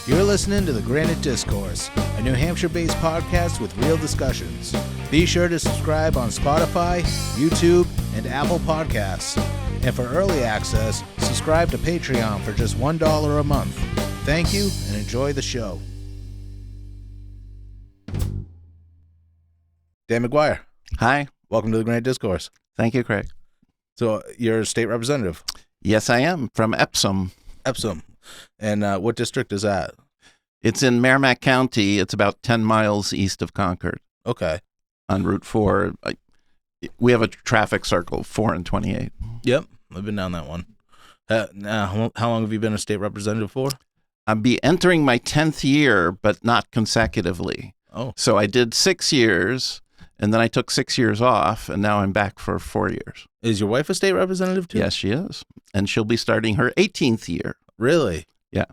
You're listening to The Granite Discourse, a New Hampshire-based podcast with real discussions. Be sure to subscribe on Spotify, YouTube, and Apple Podcasts. And for early access, subscribe to Patreon for just $1 a month. Thank you, and enjoy the show. Dan McGuire. Hi. Welcome to The Granite Discourse. Thank you, Craig. So, you're a state representative? Yes, I am, from Epsom. Epsom. And what district is that? It's in Merrimack County. It's about 10 miles east of Concord. Okay. On Route 4. We have a traffic circle, 4 and 28. Yep, I've been down that one. Now, how long have you been a state representative for? I'll be entering my 10th year, but not consecutively. Oh. So I did 6 years, and then I took 6 years off, and now I'm back for 4 years. Is your wife a state representative too? Yes, she is. And she'll be starting her 18th year. Really? Yeah.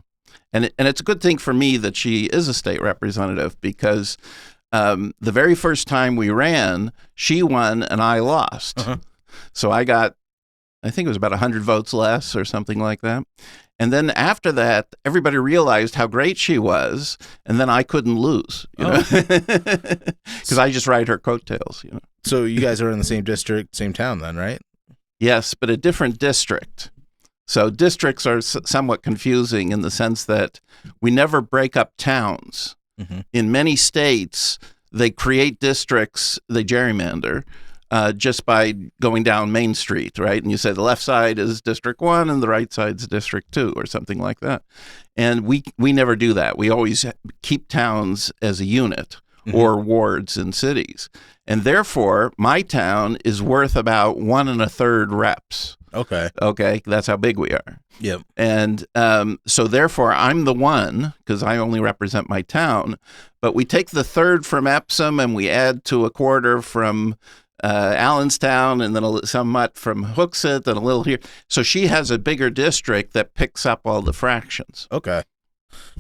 And it's a good thing for me that she is a state representative because the very first time we ran, she won and I lost. Uh-huh. So I got, I think it was about 100 votes less or something like that. And then after that, everybody realized how great she was, and then I couldn't lose, you know, because I just ride her coattails, you know. So you guys are in the same district, same town then, right? Yes, but a different district. So districts are somewhat confusing in the sense that we never break up towns. Mm-hmm. In many states, they create districts, they gerrymander, just by going down Main Street, right? And you say the left side is District 1 and the right side is District 2 or something like that. And we never do that. We always keep towns as a unit. Mm-hmm. Or wards in cities. And therefore, my town is worth about 1 1/3 reps. Okay. That's how big we are. Yep. And so therefore, I'm the one, because I only represent my town, but we take the third from Epsom and we add to 1/4 from Allenstown and then somewhat from Hooksett and a little here. So she has a bigger district that picks up all the fractions. Okay.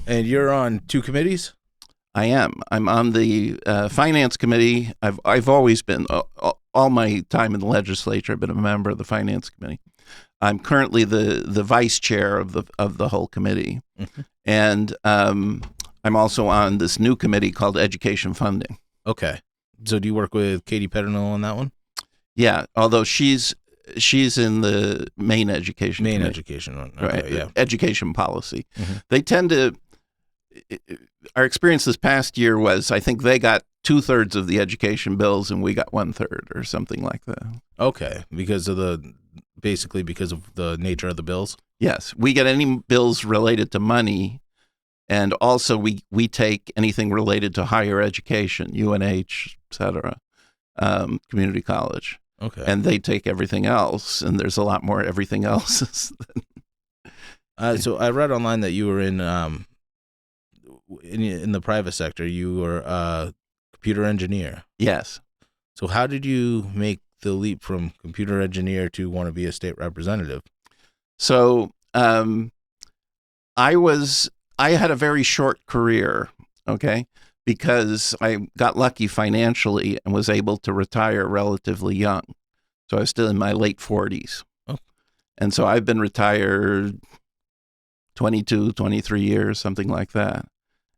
And you're on 2 committees? I am. I'm on the finance committee. I've always been, all my time in the legislature, I've been a member of the finance committee. I'm currently the vice chair of the whole committee. Mm-hmm. And I'm also on this new committee called education funding. Okay. So do you work with Katie Peternell on that one? Yeah, although she's in the main education committee. Education one. Okay, right, yeah. Education policy. Mm-hmm. They tend to... Our experience this past year was, I think they got 2/3 of the education bills and we got 1/3 or something like that. Okay, because of the nature of the bills? Yes, we get any bills related to money, and also we take anything related to higher education, UNH, et cetera, community college. Okay. And they take everything else, and there's a lot more everything else. So I read online that you were in the private sector. You were a computer engineer. Yes. So how did you make the leap from computer engineer to want to be a state representative? So I had a very short career, okay, because I got lucky financially and was able to retire relatively young. So I was still in my late 40s. Oh. And so I've been retired 22, 23 years, something like that.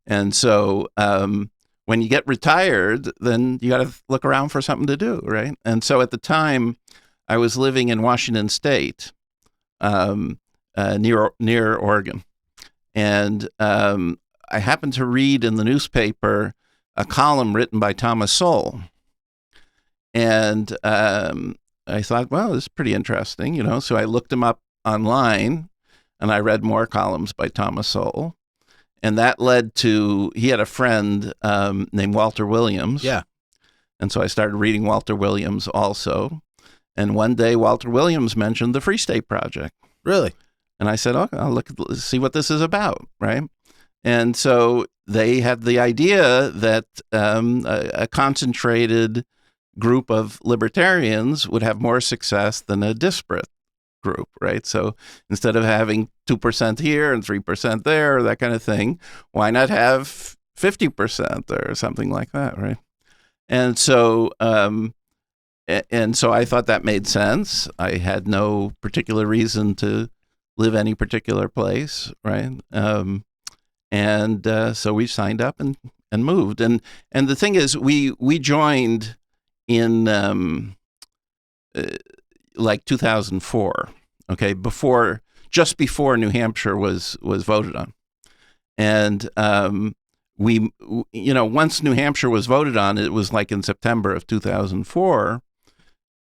And so when you get retired, then you got to look around for something to do, right? And so at the time, I was living in Washington State, near Oregon. And I happened to read in the newspaper a column written by Thomas Sowell. And I thought, well, this is pretty interesting, you know. So I looked him up online, and I read more columns by Thomas Sowell. And that led to, he had a friend named Walter Williams. Yeah. And so I started reading Walter Williams also. And one day Walter Williams mentioned the Free State Project. Really? And I said, okay, I'll see what this is about, right? And so they had the idea that a concentrated group of libertarians would have more success than a disparate group, right? So instead of having 2% here and 3% there, or that kind of thing, why not have 50% or something like that, right? And so I thought that made sense. I had no particular reason to live any particular place, right? And so we signed up and moved. And the thing is, we joined in like 2004. Okay, just before New Hampshire was voted on, and once New Hampshire was voted on, it was like in September of 2004,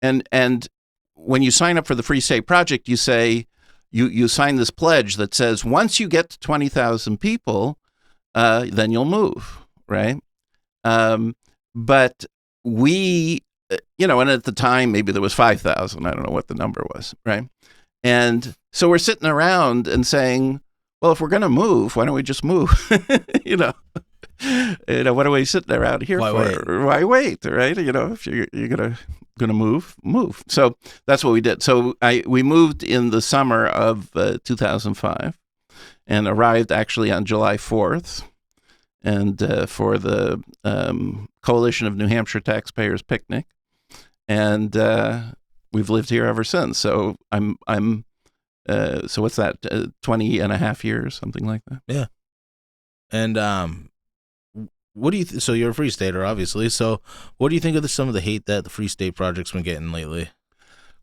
and when you sign up for the Free State Project, you say you sign this pledge that says once you get to 20,000 people, then you'll move, right? But we, and at the time maybe there was 5,000. I don't know what the number was, right? And so we're sitting around and saying, well, if we're going to move, why don't we just move? What are we sitting around here for? Why wait, right? If you're gonna move. So that's what we did. So we moved in the summer of 2005 and arrived actually on July 4th, and for the Coalition of New Hampshire Taxpayers Picnic, and we've lived here ever since. So I'm so what's that? 20 and a half years, something like that. Yeah. And what do you so you're a Free Stater, obviously. So what do you think of some of the hate that the Free State Project's been getting lately?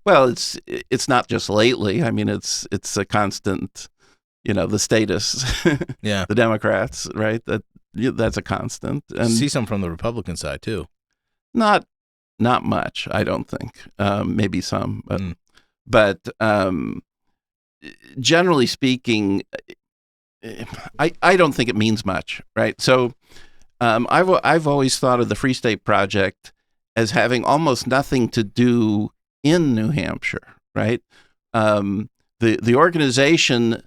Well, it's not just lately. I mean, it's a constant, the statists, yeah, the Democrats, right? That's a constant. And see some from the Republican side too. Not much, I don't think. Maybe some, but generally speaking, I don't think it means much, right? So I've always thought of the Free State Project as having almost nothing to do in New Hampshire, right? The organization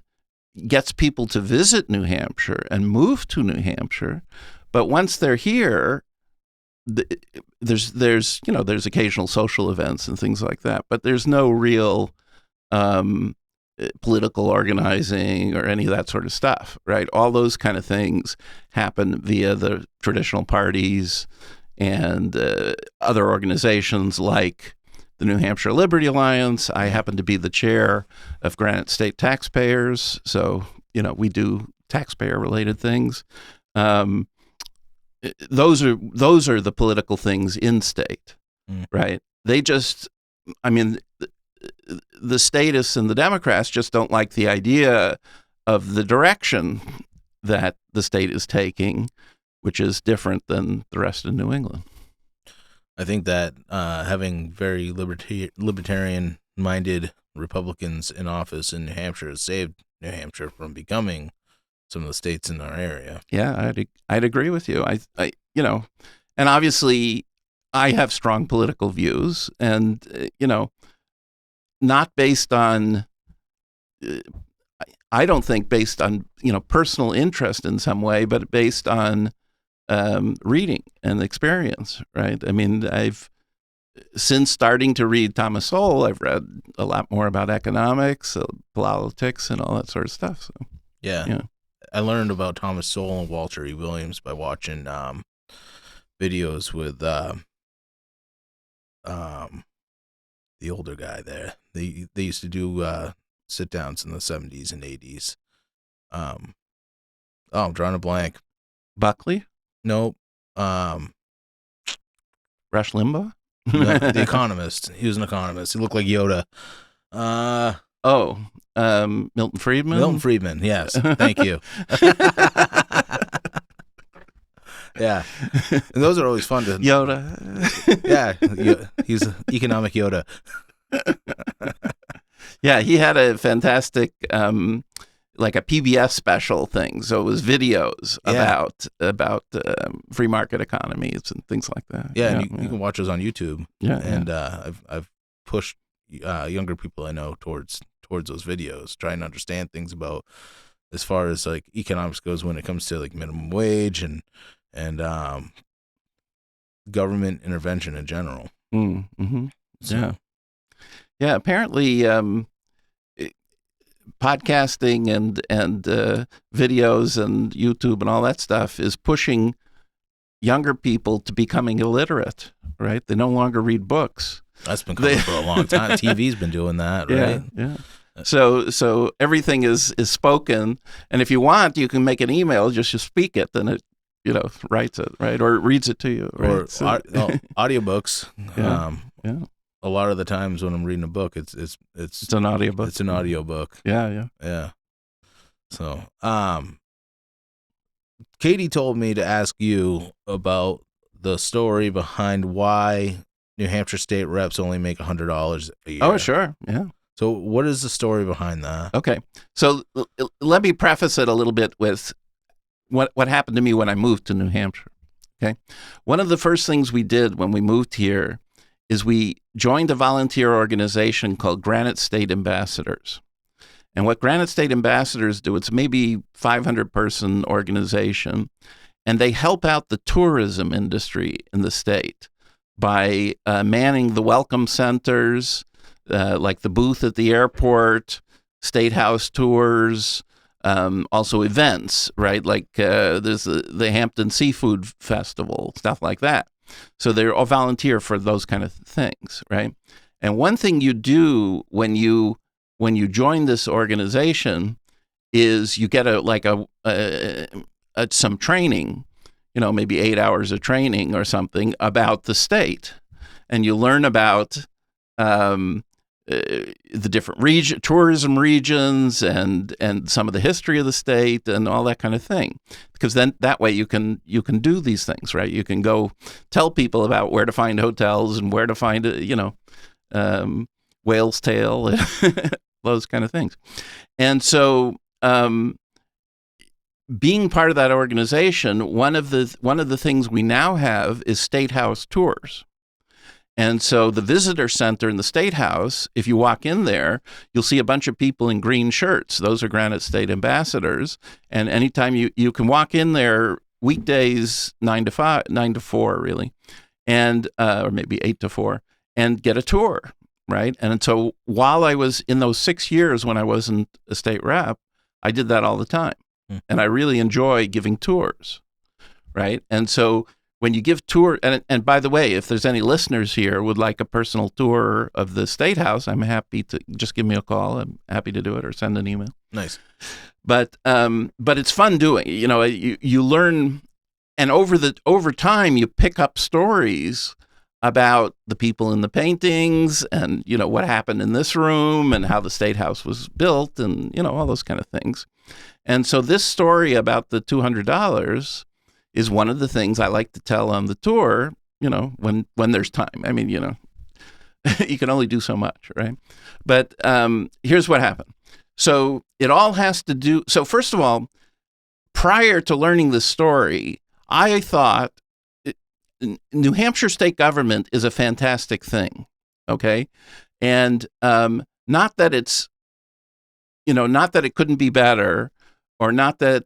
gets people to visit New Hampshire and move to New Hampshire, but once they're here, there's occasional social events and things like that, but there's no real political organizing or any of that sort of stuff, right? All those kind of things happen via the traditional parties and other organizations like the New Hampshire Liberty Alliance. I happen to be the chair of Granite State Taxpayers, so we do taxpayer-related things. Those are the political things in state, right? They just, the statists and the Democrats just don't like the idea of the direction that the state is taking, which is different than the rest of New England. I think that having very libertarian-minded Republicans in office in New Hampshire has saved New Hampshire from becoming some of the states in our area. Yeah, I'd agree with you. I and obviously I have strong political views, and not based on, I don't think based on, personal interest in some way, but based on reading and experience, right? I mean, since starting to read Thomas Sowell, I've read a lot more about economics, politics, and all that sort of stuff. So, yeah. I learned about Thomas Sowell and Walter E. Williams by watching videos with the older guy there. They used to do sit downs in the 70s and 80s. I'm drawing a blank. Buckley? Nope. Rush Limbaugh? No, the Economist. He was an economist. He looked like Yoda. Milton Friedman? Milton Friedman, yes. Thank you. Yeah. And those are always fun to... Yoda. Yeah. He's economic Yoda. Yeah, he had a fantastic, like a PBS special thing. So it was videos about free market economies and things like that. Yeah, and you can watch those on YouTube. Yeah, and I've pushed younger people I know towards those videos, trying to understand things about as far as like economics goes when it comes to like minimum wage and government intervention in general. Mm-hmm. So. Yeah. Apparently, podcasting and videos and YouTube and all that stuff is pushing younger people to becoming illiterate. Right? They no longer read books. That's been coming for a long time. TV's been doing that, right? Yeah. So everything is spoken, and if you want, you can make an email. Just you speak it, then it writes it, right, or it reads it to you, right? Or audiobooks. Yeah. A lot of the times when I'm reading a book, it's an audiobook. It's an audiobook. Yeah. So, Katie told me to ask you about the story behind why New Hampshire state reps only make $100 a year. Oh, sure. Yeah. So what is the story behind that? Okay. So let me preface it a little bit with what happened to me when I moved to New Hampshire. Okay. One of the first things we did when we moved here is we joined a volunteer organization called Granite State Ambassadors. And what Granite State Ambassadors do, it's maybe 500-person organization, and they help out the tourism industry in the state by manning the welcome centers, like the booth at the airport, state house tours, also events, right? Like there's the Hampton Seafood Festival, stuff like that. So they're all volunteer for those kind of things, right? And one thing you do when you join this organization is you get some training, maybe 8 hours of training or something about the state, and you learn about the different tourism regions and some of the history of the state and all that kind of thing. Because then that way you can do these things, right? You can go tell people about where to find hotels and where to find whale's tail, those kind of things. And so being part of that organization, one of the things we now have is state house tours. And so the visitor center in the State House, if you walk in there, you'll see a bunch of people in green shirts. Those are Granite State Ambassadors. And anytime you can walk in there weekdays 9 to 4 really, and or maybe 8 to 4, and get a tour, right? And so while I was in those 6 years when I wasn't a state rep, I did that all the time. And I really enjoy giving tours, right? And so when you give tour, and by the way, if there's any listeners here would like a personal tour of the State House, I'm happy to just give me a call. I'm happy to do it or send an email. Nice. But it's fun doing. You learn, and over time you pick up stories about the people in the paintings and what happened in this room and how the State House was built and all those kind of things. And so this story about the $200 is one of the things I like to tell on the tour, when there's time. I mean, you can only do so much, right? But here's what happened. So it all has to do, so first of all, prior to learning this story, I thought New Hampshire state government is a fantastic thing, okay? And not that it's, not that it couldn't be better, or not that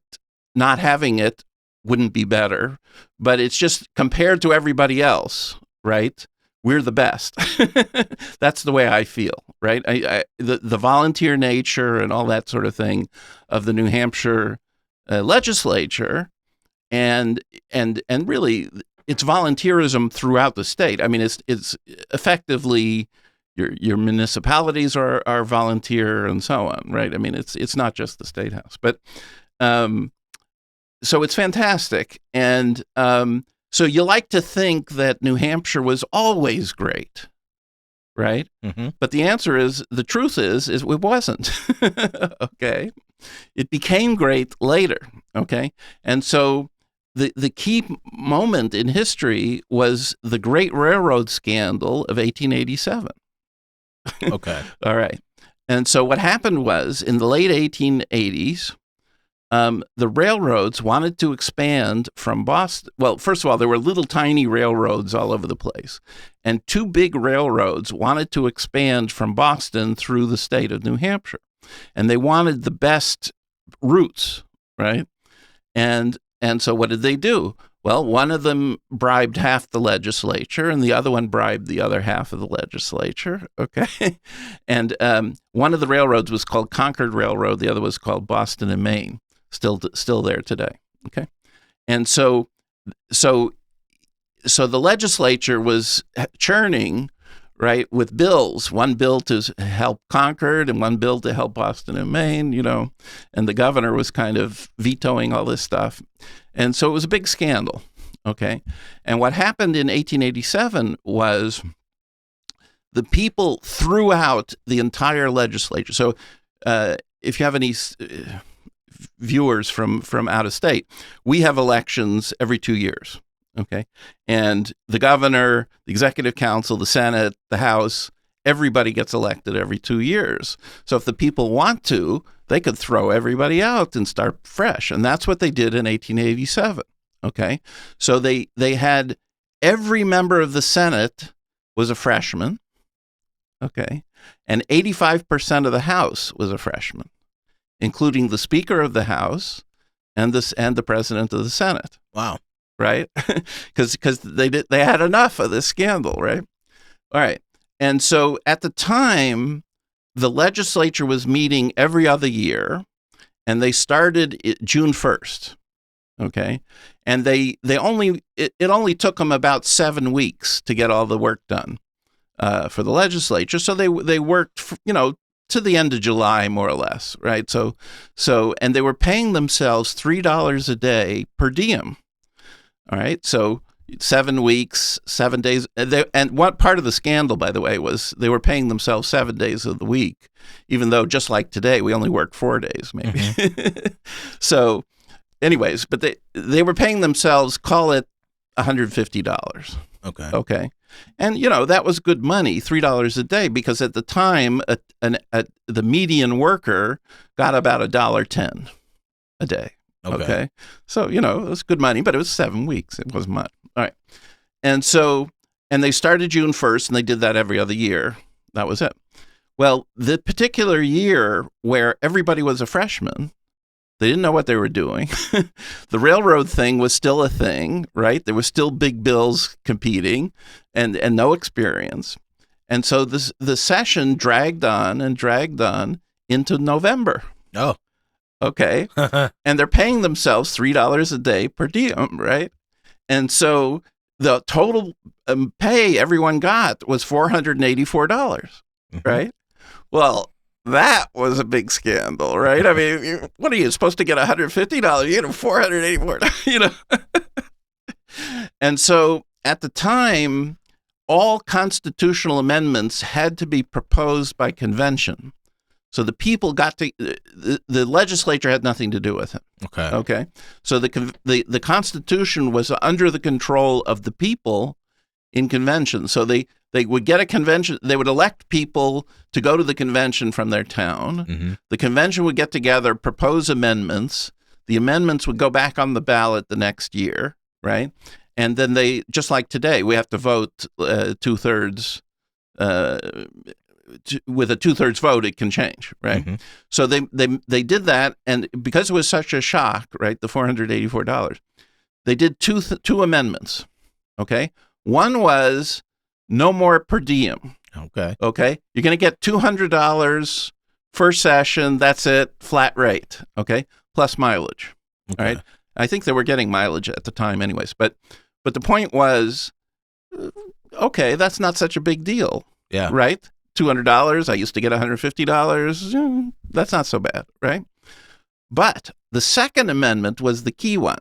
not having it wouldn't be better, but it's just compared to everybody else, right? We're the best. That's the way I feel, right? The volunteer nature and all that sort of thing of the New Hampshire legislature, and really it's volunteerism throughout the state. I mean, it's effectively your municipalities are volunteer and so on, right? I mean, it's not just the State House, but so it's fantastic. And so you like to think that New Hampshire was always great, right? Mm-hmm. But the answer is, the truth is it wasn't, okay? It became great later, okay? And so the key moment in history was the Great Railroad Scandal of 1887. Okay. All right. And so what happened was, in the late 1880s, the railroads wanted to expand from Boston. Well, first of all, there were little tiny railroads all over the place. And two big railroads wanted to expand from Boston through the state of New Hampshire. And they wanted the best routes, right? And so what did they do? Well, one of them bribed half the legislature, and the other one bribed the other half of the legislature, okay? And one of the railroads was called Concord Railroad. The other was called Boston and Maine, still there today, okay? And so the legislature was churning right, with bills, one bill to help Concord and one bill to help Boston and Maine, and the governor was kind of vetoing all this stuff. And so it was a big scandal, okay? And what happened in 1887 was the people threw out the entire legislature. So if you have any viewers from out of state, we have elections every 2 years. Okay. And the governor, the executive council, the Senate, the House, everybody gets elected every 2 years. So if the people want to, they could throw everybody out and start fresh. And that's what they did in 1887. Okay. So they had every member of the Senate was a freshman. Okay. And 85% of the House was a freshman, including the Speaker of the House and the President of the Senate. Wow. Right? Because they had enough of this scandal, right? All right. And so at the time, the legislature was meeting every other year, and they started June 1st. Okay. And it only took them about 7 weeks to get all the work done for the legislature. So they worked, to the end of July, more or less, right? So and they were paying themselves $3 a day per diem. All right, so 7 weeks, 7 days. And one part of the scandal, by the way, was they were paying themselves 7 days of the week, even though just like today, we only work 4 days, maybe. Mm-hmm. So anyways, but they were paying themselves, call it $150. Okay. And, that was good money, $3 a day, because at the time, the median worker got about $1.10 a day. Okay. So, it was good money, but it was 7 weeks. It wasn't much. All right. And they started June 1st, and they did that every other year. That was it. Well, the particular year where everybody was a freshman, they didn't know what they were doing. The railroad thing was still a thing, right? There were still big bills competing and no experience. And so the session dragged on into November. Oh. Okay. And they're paying themselves $3 a day per diem, right? And so the total pay everyone got was $484, right? Well, that was a big scandal, right? I mean, what are you supposed to get $150? You get $484, And so at the time, all constitutional amendments had to be proposed by convention. So the people the legislature had nothing to do with it. Okay. So the Constitution was under the control of the people in convention. So they would get a convention. They would elect people to go to the convention from their town. Mm-hmm. The convention would get together, propose amendments. The amendments would go back on the ballot the next year, right? And then just like today, we have to vote 2/3. With a 2/3 vote, it can change, right? Mm-hmm. So they did that, and because it was such a shock, right, the $484, they did two amendments, okay? One was no more per diem. Okay? You're going to get $200 first session, that's it, flat rate, okay? Plus mileage, all right? I think they were getting mileage at the time anyways, but the point was, okay, that's not such a big deal, right? $200, I used to get $150. That's not so bad, right? But the Second Amendment was the key one.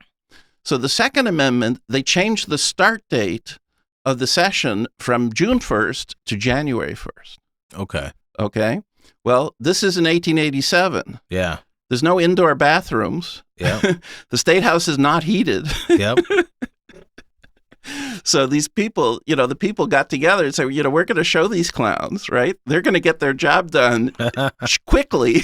So the Second Amendment, they changed the start date of the session from June 1st to January 1st. Okay. Well, this is in 1887. Yeah. There's no indoor bathrooms. Yeah. The State House is not heated. Yep. So these people, the people got together and said, we're going to show these clowns, right? They're going to get their job done quickly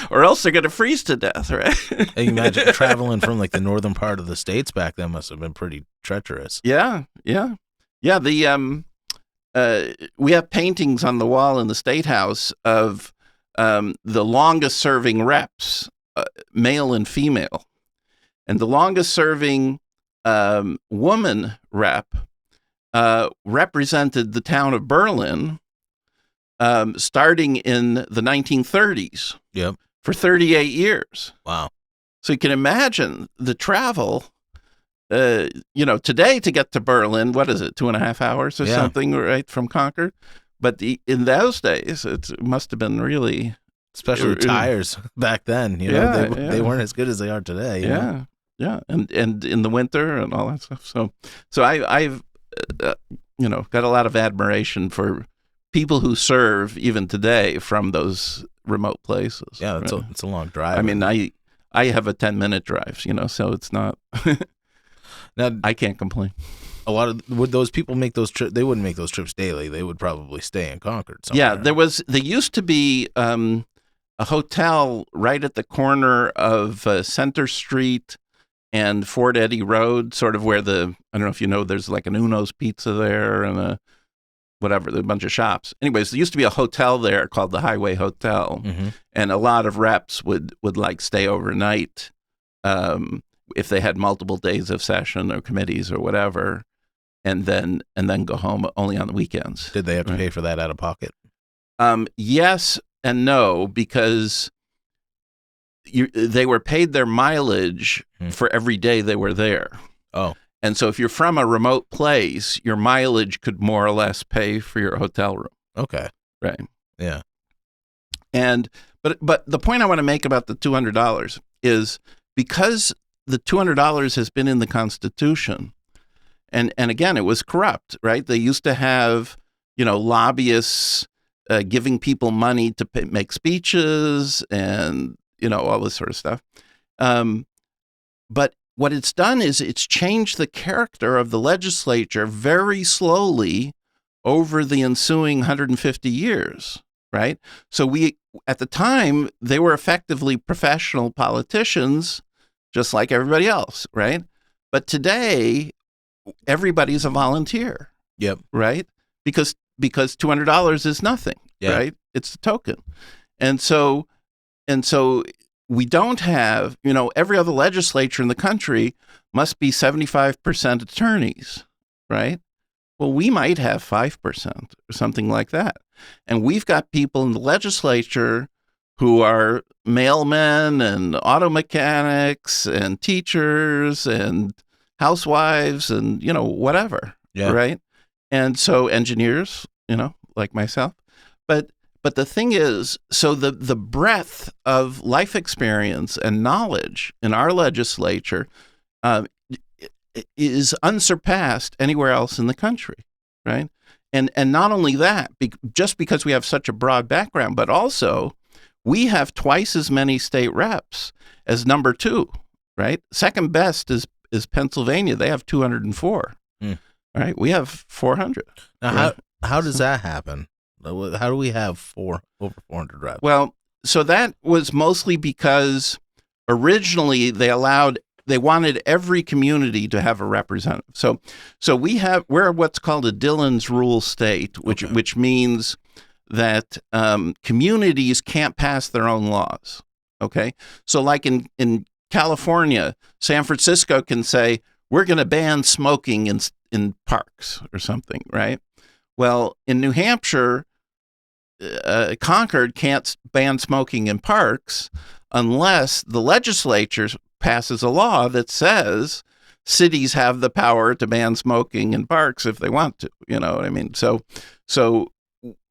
or else they're going to freeze to death, right? You can imagine traveling from the northern part of the States back then must have been pretty treacherous. Yeah. The we have paintings on the wall in the State House of the longest serving reps, male and female. And the longest serving woman rep represented the town of Berlin starting in the 1930s. Yep. For 38 years. Wow. So you can imagine the travel today to get to Berlin, what is it, 2.5 hours or Yeah. something, right, from Concord? But in those days, it must have been really, Especially tires back then, they weren't as good as they are today. Yeah, and in the winter and all that stuff. So I've got a lot of admiration for people who serve even today from those remote places. Yeah, it's a long drive. I mean, I have a 10-minute drive, so it's not. Now, I can't complain. Would those people make those trips? They wouldn't make those trips daily. They would probably stay in Concord somewhere. Yeah, there used to be a hotel right at the corner of Center Street and Fort Eddy Road, sort of where I don't know if you know, there's like an Uno's Pizza there and there's a bunch of shops. Anyways, there used to be a hotel there called the Highway Hotel, and a lot of reps would like stay overnight if they had multiple days of session or committees or whatever, and then go home only on the weekends. Did they have to pay for that out of pocket? Yes and no, because they were paid their mileage for every day they were there. Oh. And so if you're from a remote place, your mileage could more or less pay for your hotel room. Okay. Right. Yeah. And but the point I want to make about the $200 is because the $200 has been in the Constitution, and again, it was corrupt, right? They used to have, lobbyists giving people money to make speeches and, all this sort of stuff. But what it's done is it's changed the character of the legislature very slowly over the ensuing 150 years, right? So at the time, they were effectively professional politicians, just like everybody else, right? But today, everybody's a volunteer. Yep. Right? Because $200 is nothing, right? It's a token. And so we don't have, every other legislature in the country must be 75% attorneys, right? Well, we might have 5% or something like that. And we've got people in the legislature who are mailmen and auto mechanics and teachers and housewives and, whatever, right? And so engineers, like myself. But the thing is, so the breadth of life experience and knowledge in our legislature is unsurpassed anywhere else in the country, right? And not only that, just because we have such a broad background, but also we have twice as many state reps as number 2, right? Second best is Pennsylvania. They have 204, right? We have 400. Now, right? how does that happen? How do we have over 400 reps? Well, so that was mostly because originally they wanted every community to have a representative. So we're what's called a Dillon's Rule state, which means that communities can't pass their own laws. Okay, so like in California, San Francisco can say we're going to ban smoking in parks or something, right? Well, in New Hampshire, Concord can't ban smoking in parks unless the legislature passes a law that says cities have the power to ban smoking in parks if they want to. You know what I mean? So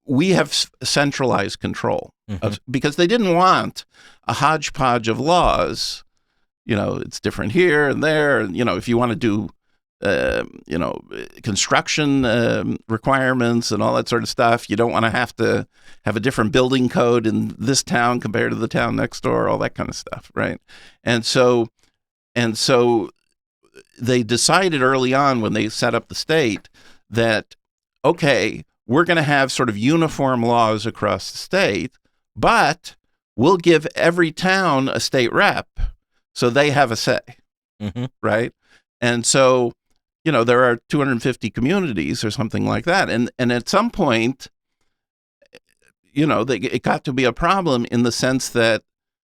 we have centralized control because they didn't want a hodgepodge of laws. It's different here and there. If you want to do construction requirements and all that sort of stuff. You don't want to have a different building code in this town compared to the town next door, all that kind of stuff, right? And so they decided early on when they set up the state that, okay, we're going to have sort of uniform laws across the state, but we'll give every town a state rep so they have a say, right? And so there are 250 communities or something like that. And at some point, it got to be a problem in the sense that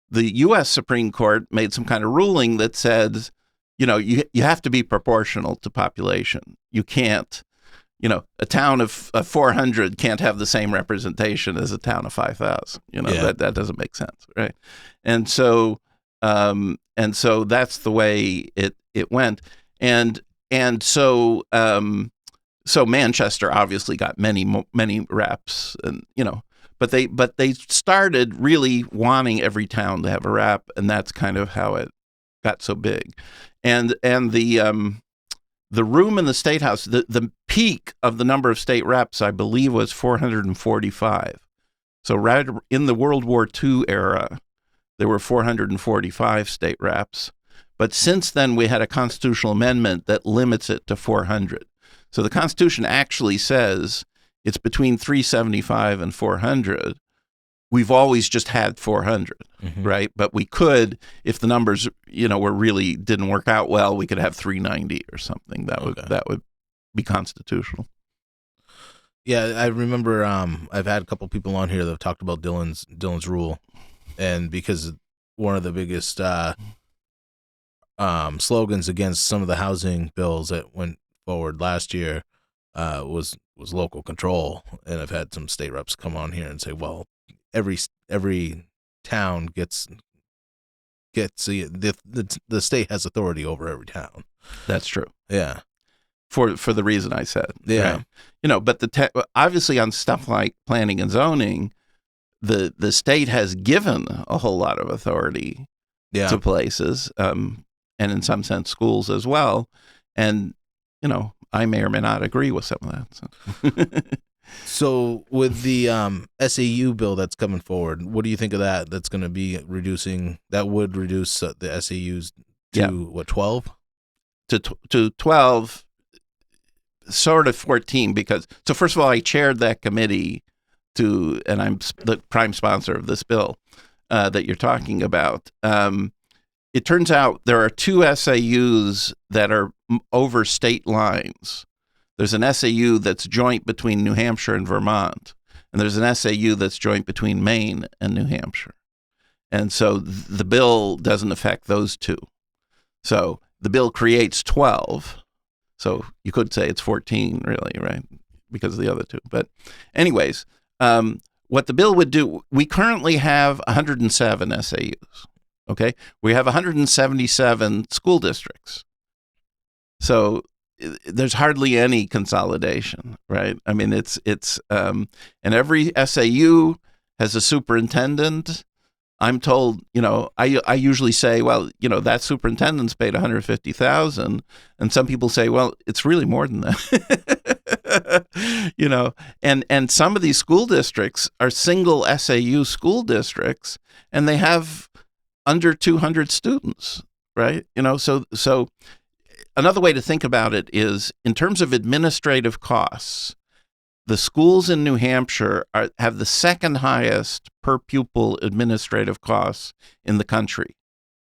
the U.S. Supreme Court made some kind of ruling that said, you have to be proportional to population. You can't, a town of 400 can't have the same representation as a town of 5,000. That doesn't make sense, right? And so that's the way it went. and so Manchester obviously got many reps, and but they started really wanting every town to have a rep, and that's kind of how it got so big. And the room in the state house, the peak of the number of state reps, I believe, was 445. So right in the World War II era, there were 445 state reps. But since then, we had a constitutional amendment that limits it to 400. So the Constitution actually says it's between 375 and 400. We've always just had 400, right? But we could, if the numbers, were really didn't work out well, we could have 390 or something. That would be constitutional. Yeah, I remember. I've had a couple people on here that have talked about Dillon's rule, and because one of the biggest slogans against some of the housing bills that went forward last year was local control, and I've had some state reps come on here and say, well, every town gets the state has authority over every town. That's true. Yeah. For the reason I said. Yeah. Right? But obviously on stuff like planning and zoning, the state has given a whole lot of authority to places, and in some sense schools as well. And, I may or may not agree with some of that. So. So with the SAU bill that's coming forward, what do you think of that? That's going to be that would reduce the SAUs to 12? To 12, sort of 14, so first of all, I chaired that committee and I'm the prime sponsor of this bill that you're talking about. It turns out there are two SAUs that are over state lines. There's an SAU that's joint between New Hampshire and Vermont, and there's an SAU that's joint between Maine and New Hampshire. And so the bill doesn't affect those two. So the bill creates 12. So you could say it's 14, really, right? Because of the other two. But anyways, what the bill would do, we currently have 107 SAUs, okay? We have 177 school districts. So there's hardly any consolidation, right? I mean, it's and every SAU has a superintendent. I'm told, I usually say, well, that superintendent's paid $150,000, and some people say, well, it's really more than that, and some of these school districts are single SAU school districts, and they have under 200 students, right? So another way to think about it is in terms of administrative costs. The schools in New Hampshire have the second highest per pupil administrative costs in the country.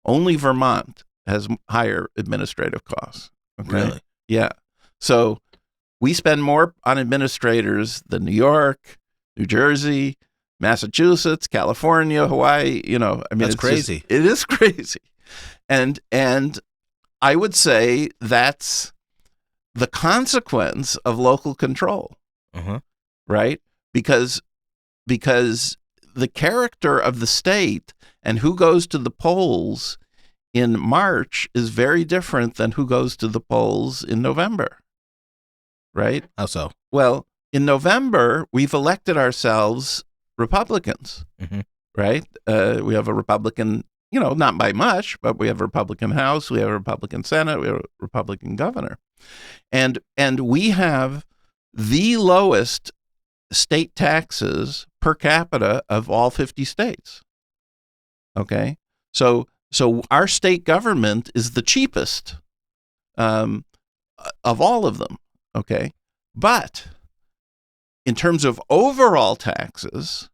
Only Vermont has higher administrative costs. Okay? Really? Yeah. So we spend more on administrators than New York, New Jersey, Massachusetts, California, Hawaii. That's crazy. It is crazy. And I would say that's the consequence of local control. Right? Because the character of the state and who goes to the polls in March is very different than who goes to the polls in November. Right? How so? Well, in November, we've elected ourselves Republicans. Right? We have a Republican, not by much, but we have a Republican House, we have a Republican Senate, we have a Republican governor. And we have the lowest state taxes per capita of all 50 states. Okay? So our state government is the cheapest of all of them. Okay? But in terms of overall taxes,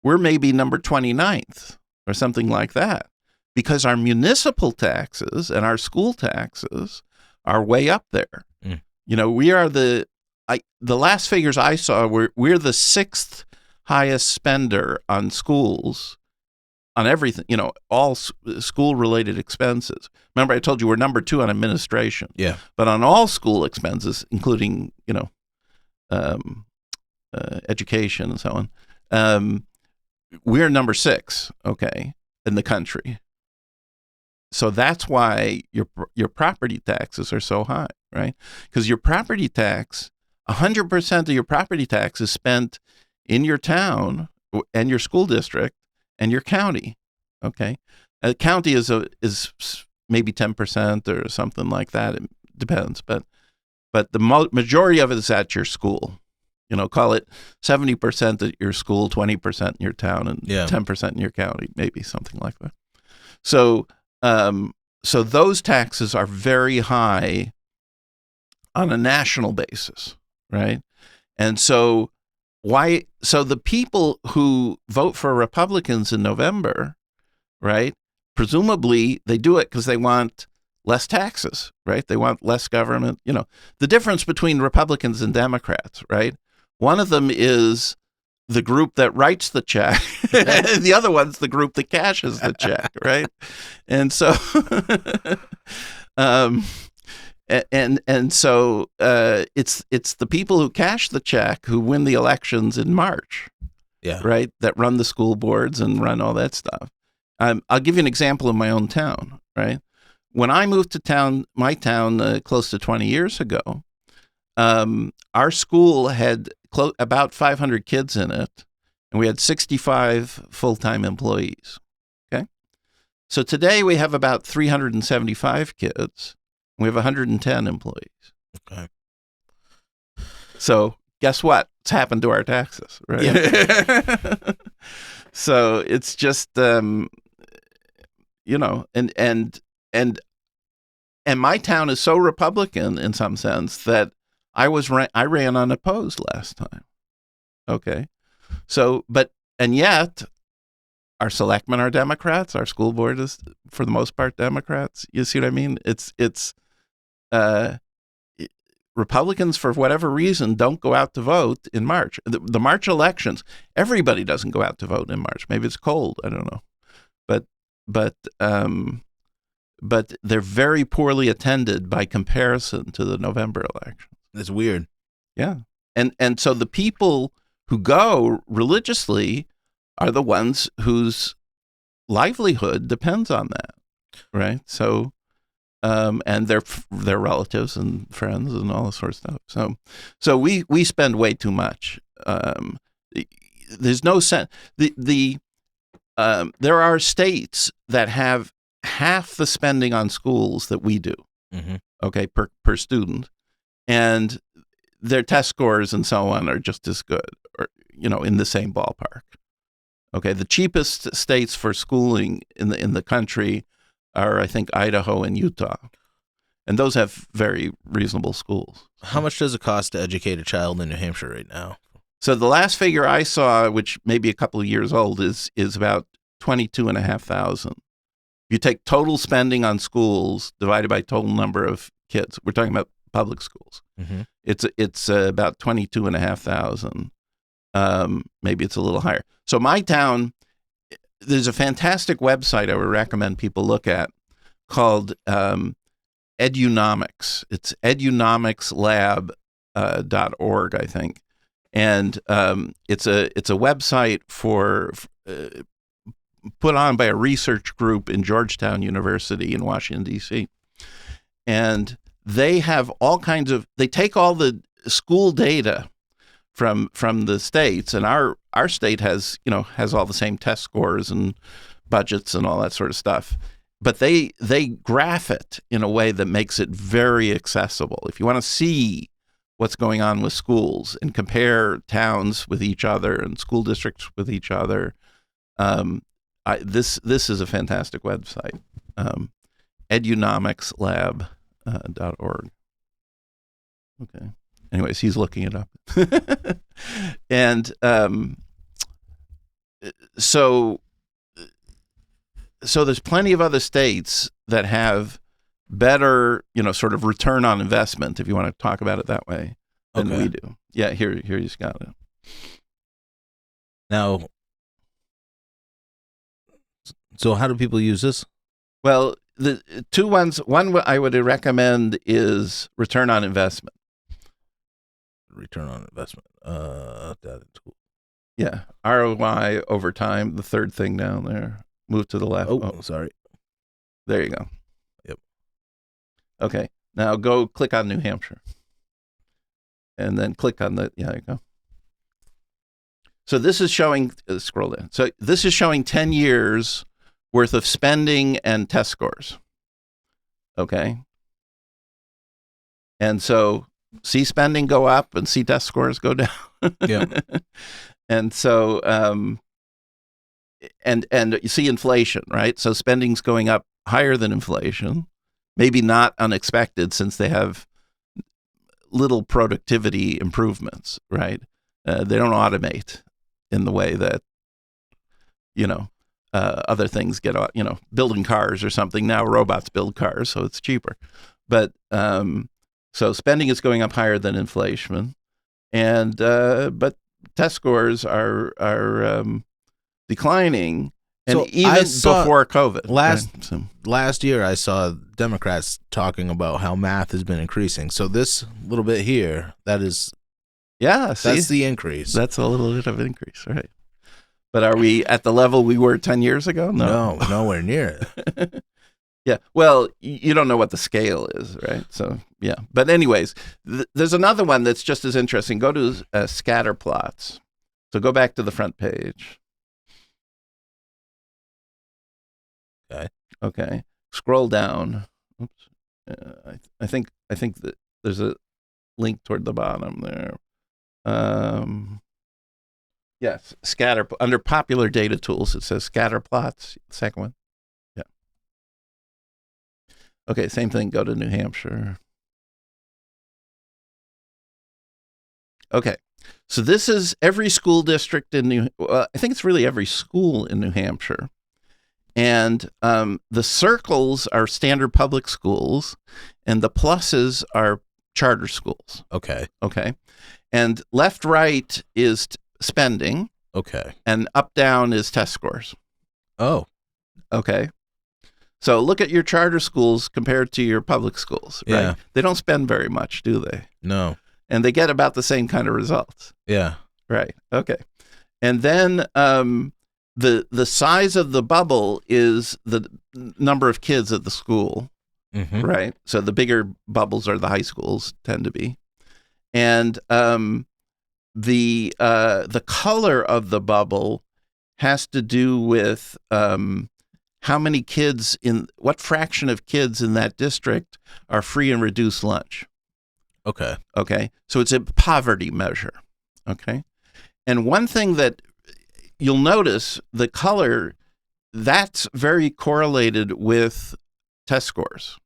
we're maybe number 29th or something like that, because our municipal taxes and our school taxes are way up there. We are the last figures I saw we're the sixth highest spender on schools, on everything, all school related expenses. Remember, I told you we're number 2 on administration. Yeah. But on all school expenses, including education and so on, we're number 6, okay, in the country. so that's why your property taxes are so high, right? Because your property tax, 100% of your property tax is spent in your town and your school district and your county. Okay, a county is maybe 10% or something like that. It depends, but the majority of it is at your school. Call it 70% at your school, 20% in your town, and 10% in your county, maybe something like that. So, so those taxes are very high on a national basis, right? And so so the people who vote for Republicans in November, right? Presumably they do it because they want less taxes, right? They want less government. The difference between Republicans and Democrats, right? One of them is the group that writes the check, and the other one's the group that cashes the check, right? And so, so it's the people who cash the check who win the elections in March, right? That run the school boards and run all that stuff. I'll give you an example of my own town, right? When I moved to my town close to 20 years ago, our school had about 500 kids in it, and we had 65 full-time employees. Okay, so today we have about 375 kids, and we have 110 employees. Okay. So guess what? It's happened to our taxes, right? Yeah. So it's just, and my town is so Republican in some sense that I ran unopposed last time. Okay. So, and yet our selectmen are Democrats. Our school board is, for the most part, Democrats. You see what I mean? It's Republicans, for whatever reason, don't go out to vote in March. The March elections, everybody doesn't go out to vote in March. Maybe it's cold. I don't know. But they're very poorly attended by comparison to the November election. That's weird. Yeah. And so the people who go religiously are the ones whose livelihood depends on that, right? So, and their relatives and friends and all this sort of stuff. So we spend way too much. There's no sense. There are states that have half the spending on schools that we do, okay, per student, and their test scores and so on are just as good, or in the same ballpark. Okay, the cheapest states for schooling in the country are, I think, Idaho and Utah, and those have very reasonable schools. How much does it cost to educate a child in New Hampshire right now? So the last figure I saw, which may be a couple of years old, is about $22,500. If you take total spending on schools divided by total number of kids, we're talking about public schools. It's about $22,500. Maybe it's a little higher. So my town, there's a fantastic website I would recommend people look at called Edunomics. It's edunomicslab.org, I think. And it's a website put on by a research group in Georgetown University in Washington, D.C. And they have all kinds of, they take all the school data from the states, and our state has all the same test scores and budgets and all that sort of stuff. But they graph it in a way that makes it very accessible. If you want to see what's going on with schools and compare towns with each other and school districts with each other, this is a fantastic website, edunomicslab.org. Okay. Anyways, he's looking it up. And so there's plenty of other states that have better, sort of return on investment, if you want to talk about it that way, than we do. Yeah, here you got it. Now, so how do people use this? Well, the two ones, one I would recommend is return on investment. Return on investment. That is cool. Yeah, ROI over time, the third thing down there. Move to the left. Oh, sorry. There you go. Yep. Okay. Now go click on New Hampshire. And then click on the, yeah, there you go. So this is showing, scroll down. So this is showing 10 years worth of spending and test scores. Okay. And so see spending go up and see test scores go down. Yeah. And so, and you see inflation, right? So spending's going up higher than inflation, maybe not unexpected since they have little productivity improvements, right? They don't automate in the way that, other things get, building cars or something. Now robots build cars, so it's cheaper. But so spending is going up higher than inflation, and but test scores are declining, and So even I saw before COVID. Last year, I saw Democrats talking about how math has been increasing. So this little bit here, that's the increase. That's a little bit of an increase, right? But are we at the level we were 10 years ago? No, nowhere near it. Yeah. Well, you don't know what the scale is, right? So, yeah. But anyways, there's another one that's just as interesting. Go to scatter plots. So go back to the front page. Okay. Scroll down. Oops. I think that there's a link toward the bottom there. Yes, scatter under popular data tools. It says scatter plots. The second one. Yeah. Okay. Same thing. Go to New Hampshire. Okay. So this is every school district in I think it's really every school in New Hampshire. And the circles are standard public schools, and the pluses are charter schools. Okay. Okay. And left, right is spending. Okay. And up, down is test scores. Oh. Okay. So look at your charter schools compared to your public schools, right? Yeah. They don't spend very much, do they? No. And they get about the same kind of results. Yeah. Right. Okay. And then the size of the bubble is the number of kids at the school, right? So the bigger bubbles are the high schools tend to be, and the color of the bubble has to do with how many kids what fraction of kids in that district are free and reduced lunch. Okay. Okay. So it's a poverty measure. Okay. And one thing that you'll notice, the color, that's very correlated with test scores,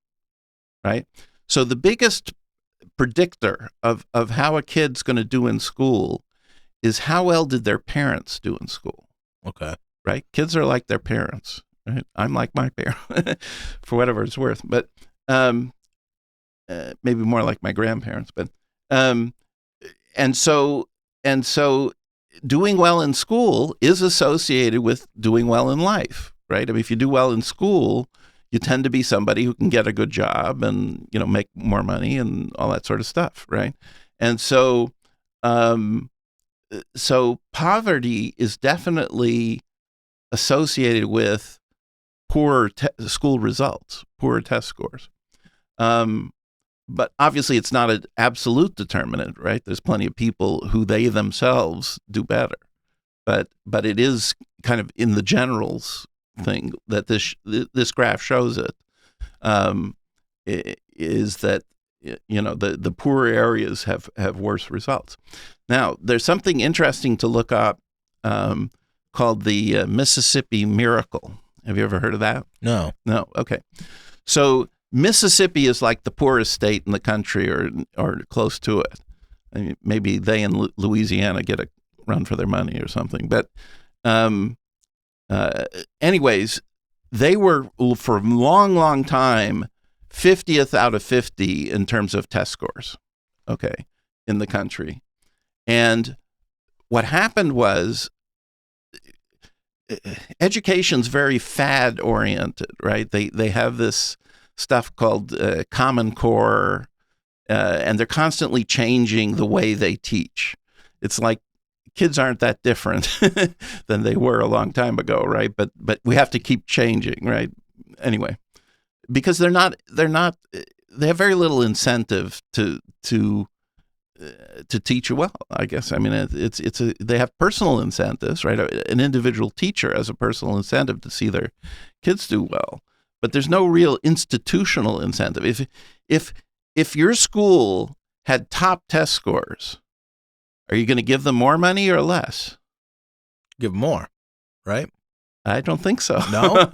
right? So the biggest predictor of how a kid's going to do in school is how well did their parents do in school. Okay. Right? Kids are like their parents. Right? I'm like my parents, for whatever it's worth. But maybe more like my grandparents. But and so doing well in school is associated with doing well in life, right? I mean, if you do well in school, you tend to be somebody who can get a good job and, make more money and all that sort of stuff, right? And so, so poverty is definitely associated with poor school results, poor test scores. But obviously, it's not an absolute determinant, right? There's plenty of people who they themselves do better, but it is kind of in the generals thing that this graph shows it, is that the poorer areas have worse results. Now, there's something interesting to look up called the Mississippi Miracle. Have you ever heard of that? No. No. Okay. So Mississippi is like the poorest state in the country, or close to it. I mean, maybe they in Louisiana get a run for their money or something. But anyways, they were for a long, long time 50th out of 50 in terms of test scores, okay, in the country. And what happened was education's very fad oriented, right? They have this stuff called Common Core, and they're constantly changing the way they teach. It's like kids aren't that different than they were a long time ago, right? But we have to keep changing, right? Anyway, because they have very little incentive to teach you well, I guess. I mean, they have personal incentives, right? An individual teacher has a personal incentive to see their kids do well, but there's no real institutional incentive. If your school had top test scores, are you going to give them more money or less? Give more, right? I don't think so. No?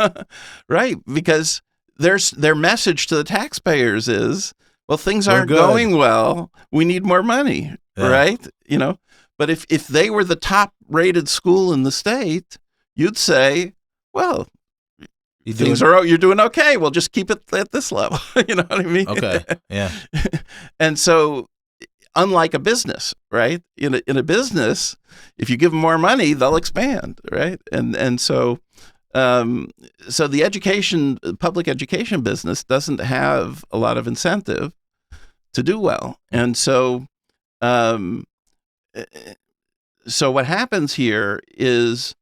Right, because their message to the taxpayers is, well, things aren't going well. We need more money, right? But if they were the top-rated school in the state, you'd say, well, you're doing okay. Well, just keep it at this level. You know what I mean? Okay, yeah. And so, unlike a business, right? In a business, if you give them more money, they'll expand, right? And so the public education business doesn't have a lot of incentive to do well. And so what happens here is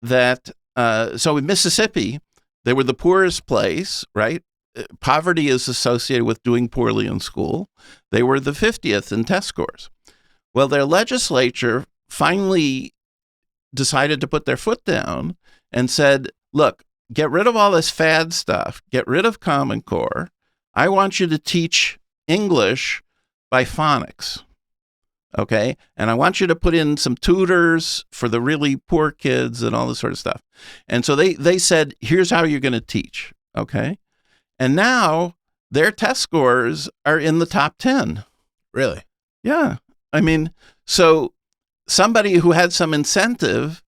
that, so in Mississippi, they were the poorest place, right? Poverty is associated with doing poorly in school. They were the 50th in test scores. Well, their legislature finally decided to put their foot down and said, look, get rid of all this fad stuff. Get rid of Common Core. I want you to teach English by phonics, okay? And I want you to put in some tutors for the really poor kids and all this sort of stuff. And so they said, here's how you're going to teach, okay? And now their test scores are in the top 10. Really? Yeah. I mean, so somebody who had some incentive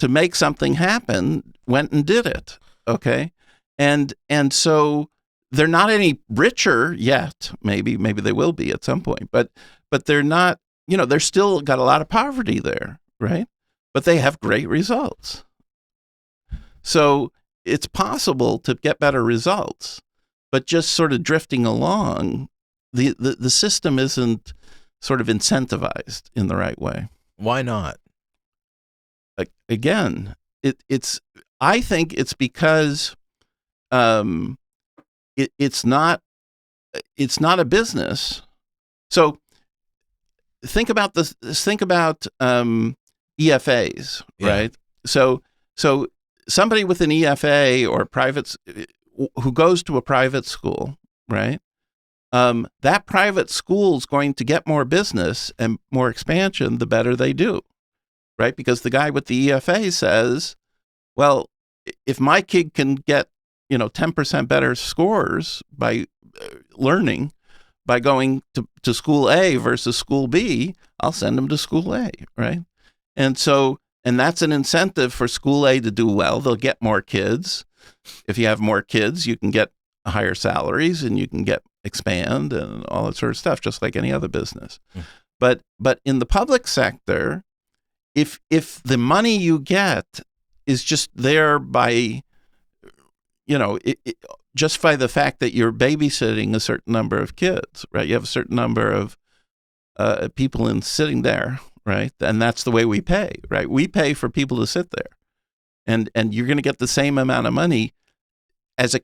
to make something happen went and did it, okay? And so they're not any richer yet. Maybe they will be at some point, but they're not, they're still got a lot of poverty there, right? But they have great results. So it's possible to get better results, but just sort of drifting along, the system isn't sort of incentivized in the right way. Why not? Again, I think it's because it's not a business. So think about EFAs, right? So somebody with an EFA or private who goes to a private school, right? That private school is going to get more business and more expansion the better they do, right? Because the guy with the EFA says, well, if my kid can get 10% better scores by learning by going to school A versus school B, I'll send them to school A, right? And that's an incentive for school A to do well. They'll get more kids. If you have more kids, you can get higher salaries and you can expand and all that sort of stuff, just like any other business. But in the public sector, if the money you get is just there by, just by the fact that you're babysitting a certain number of kids, right? You have a certain number of people sitting there, right? And that's the way we pay, right? We pay for people to sit there. And you're going to get the same amount of money as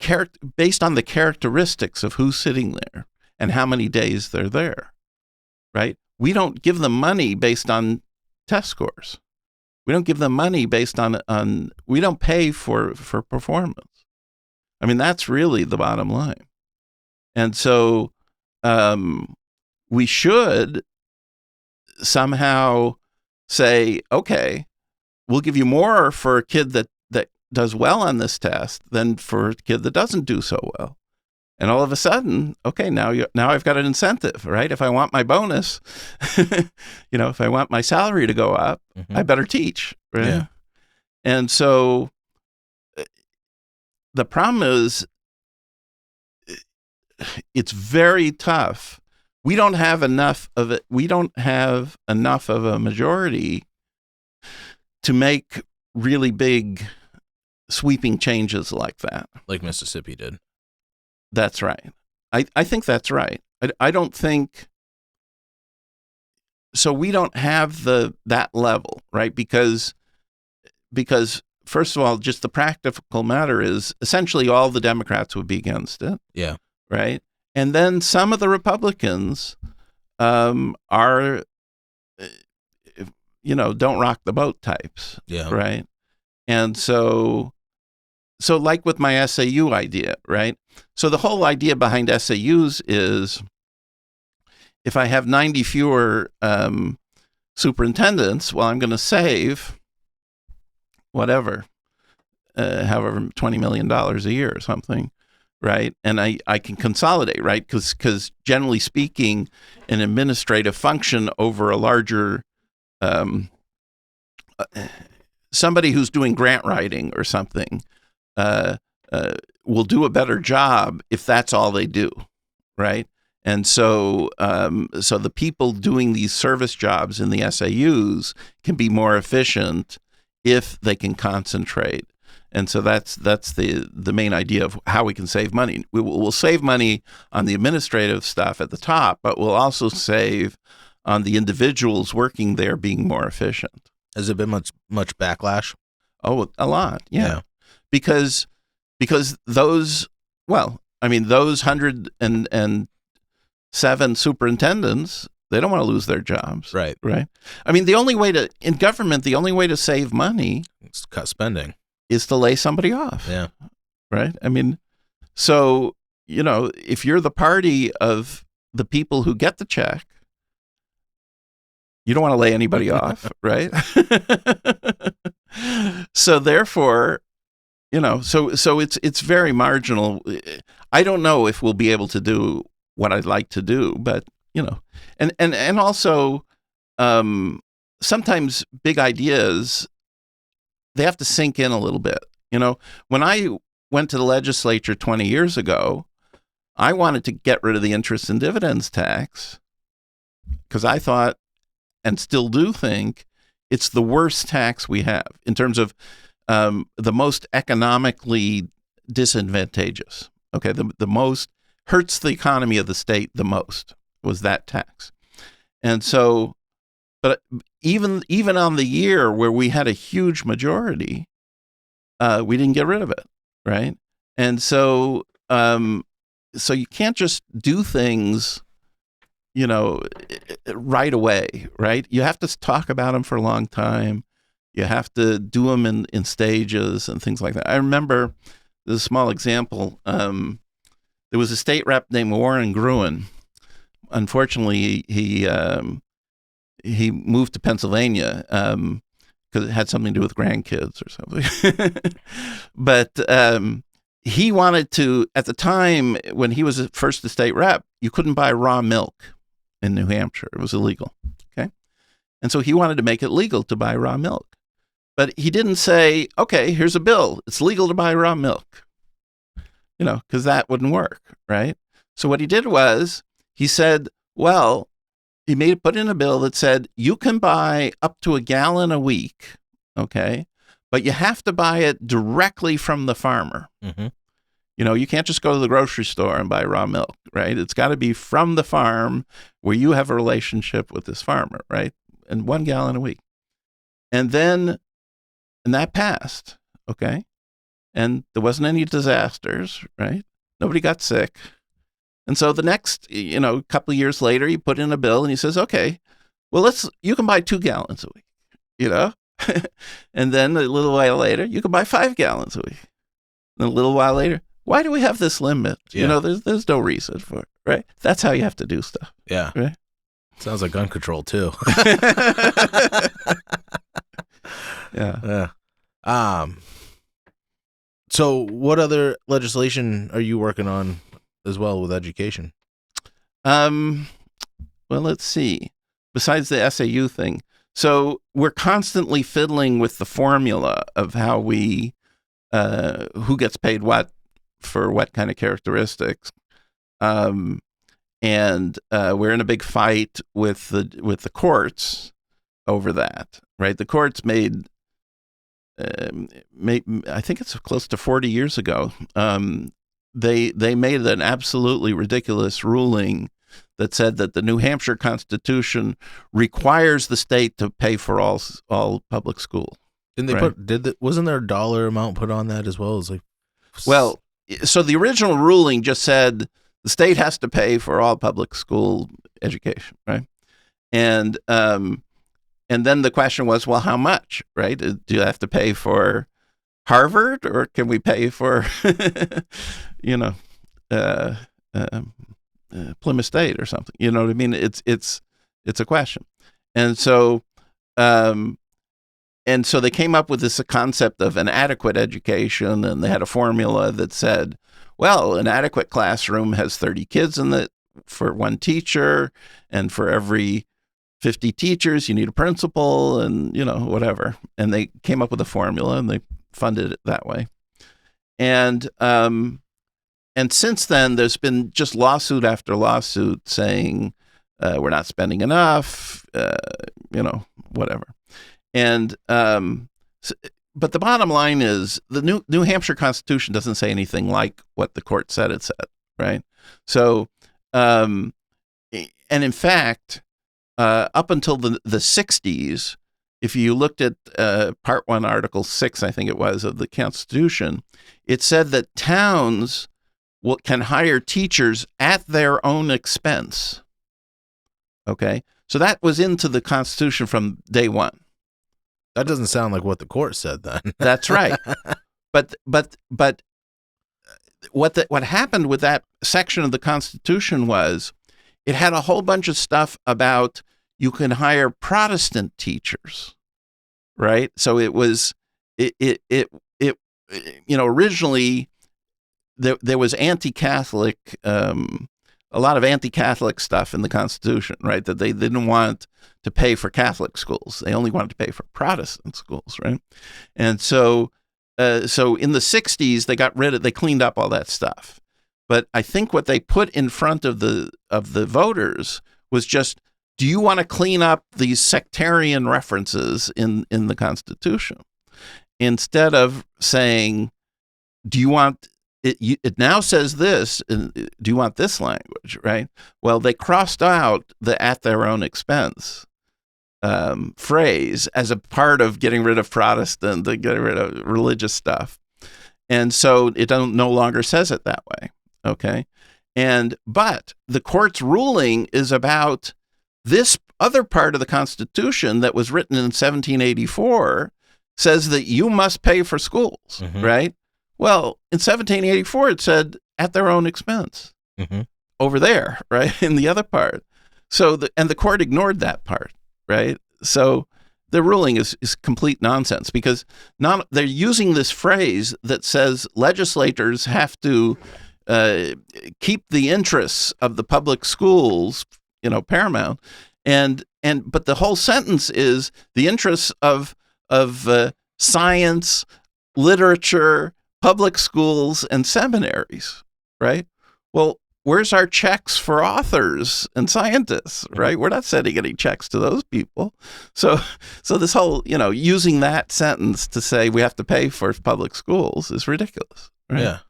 based on the characteristics of who's sitting there and how many days they're there, right? We don't give them money based on test scores. We don't give them money based on we don't pay for performance. I mean, that's really the bottom line. And so we should somehow say, okay, we'll give you more for a kid that does well on this test than for a kid that doesn't do so well. And all of a sudden, okay, now I've got an incentive, right? If I want my bonus, if I want my salary to go up, I better teach, right? Yeah. And so the problem is it's very tough. We don't have enough of it. We don't have enough of a majority to make really big sweeping changes like that. Like Mississippi did. That's right. I think that's right. I don't think so. We don't have that level, right? Because first of all, just the practical matter is essentially all the Democrats would be against it. Yeah. Right. And then some of the Republicans are, don't rock the boat types. Yeah. Right. And so like with my SAU idea, right? So the whole idea behind SAUs is if I have 90 fewer superintendents, well, I'm going to save whatever, however, $20 million a year or something, right? And I can consolidate, right? Because generally speaking, an administrative function over a larger, somebody who's doing grant writing or something will do a better job if that's all they do, right? And so the people doing these service jobs in the SAUs can be more efficient if they can concentrate. And so that's the main idea of how we can save money. We'll save money on the administrative stuff at the top, but we'll also save on the individuals working there being more efficient. Has there been much backlash? Oh, a lot, yeah. Because those 107 superintendents, they don't want to lose their jobs. Right. Right. I mean, in government, the only way to save money is cut spending. Is to lay somebody off. Yeah. Right. I mean, so, if you're the party of the people who get the check, you don't want to lay anybody off. Right. So therefore, so it's very marginal. I don't know if we'll be able to do what I'd like to do, but and also sometimes big ideas, they have to sink in a little bit. When I went to the legislature 20 years ago, I wanted to get rid of the interest and dividends tax because I thought, and still do think, it's the worst tax we have in terms of the most economically disadvantageous. Okay, the most hurts the economy of the state the most was that tax. And so, but even on the year where we had a huge majority, we didn't get rid of it, right? And so, so you can't just do things, right away, right? You have to talk about them for a long time. You have to do them in stages and things like that. I remember, there's a small example. There was a state rep named Warren Gruen. Unfortunately, he moved to Pennsylvania because it had something to do with grandkids or something. But he wanted to, at the time when he was first the state rep, you couldn't buy raw milk in New Hampshire. It was illegal. Okay. And so he wanted to make it legal to buy raw milk. But he didn't say, okay, here's a bill. It's legal to buy raw milk, because that wouldn't work, right? So what he did was he said, well, he put in a bill that said you can buy up to a gallon a week, okay, but you have to buy it directly from the farmer. Mm-hmm. You can't just go to the grocery store and buy raw milk, right? It's got to be from the farm where you have a relationship with this farmer, right? And 1 gallon a week. And that passed, okay? And there wasn't any disasters, right? Nobody got sick. And so the next, couple of years later, he put in a bill and he says, okay, well, you can buy 2 gallons a week, And then a little while later, you can buy 5 gallons a week. And a little while later, why do we have this limit? Yeah. There's no reason for it, right? That's how you have to do stuff. Yeah. Right? Sounds like gun control too. Yeah. So what other legislation are you working on as well with education? Well, let's see. Besides the SAU thing. So we're constantly fiddling with the formula of how who gets paid what for what kind of characteristics. And we're in a big fight with the courts over that, right? The courts made I think it's close to 40 years ago, they made an absolutely ridiculous ruling that said that the New Hampshire Constitution requires the state to pay for all public school. Didn't they right? Wasn't there a dollar amount put on that as well? As like, well, so the original ruling just said the state has to pay for all public school education, right? And then the question was, well, how much, right? Do you have to pay for Harvard, or can we pay for, you know, Plymouth State or something? You know what I mean? It's a question, and so they came up with this concept of an adequate education, and they had a formula that said, well, an adequate classroom has 30 kids in it for one teacher, and for every 50 teachers, you need a principal, and whatever. And they came up with a formula, and they funded it that way. And since then, there's been just lawsuit after lawsuit saying we're not spending enough, whatever. And but the bottom line is the New Hampshire Constitution doesn't say anything like what the court said it said, right? So, and in fact, up until the 60s, if you looked at Part 1, Article 6, I think it was, of the Constitution, it said that towns can hire teachers at their own expense. Okay? So that was into the Constitution from day one. That doesn't sound like what the court said then. That's right. But what happened with that section of the Constitution was it had a whole bunch of stuff about you can hire Protestant teachers, right? So it was originally there was anti-Catholic, a lot of anti-Catholic stuff in the Constitution, right? That they didn't want to pay for Catholic schools; they only wanted to pay for Protestant schools, right? And so in the 60s, they cleaned up all that stuff. But I think what they put in front of the voters was just, do you want to clean up these sectarian references in the Constitution? Instead of saying, do you want it now says this, do you want this language, right? Well, they crossed out the at their own expense phrase as a part of getting rid of Protestant, getting rid of religious stuff. And so it no longer says it that way. Okay. But the court's ruling is about this other part of the Constitution that was written in 1784 says that you must pay for schools, right? Well, in 1784, it said at their own expense over there, right? In the other part. So the court ignored that part, right? So the ruling is complete nonsense because they're using this phrase that says legislators have to keep the interests of the public schools, paramount, but the whole sentence is the interests of science, literature, public schools, and seminaries, right? Well, where's our checks for authors and scientists, right? We're not sending any checks to those people. So this whole, using that sentence to say we have to pay for public schools is ridiculous, right? Yeah.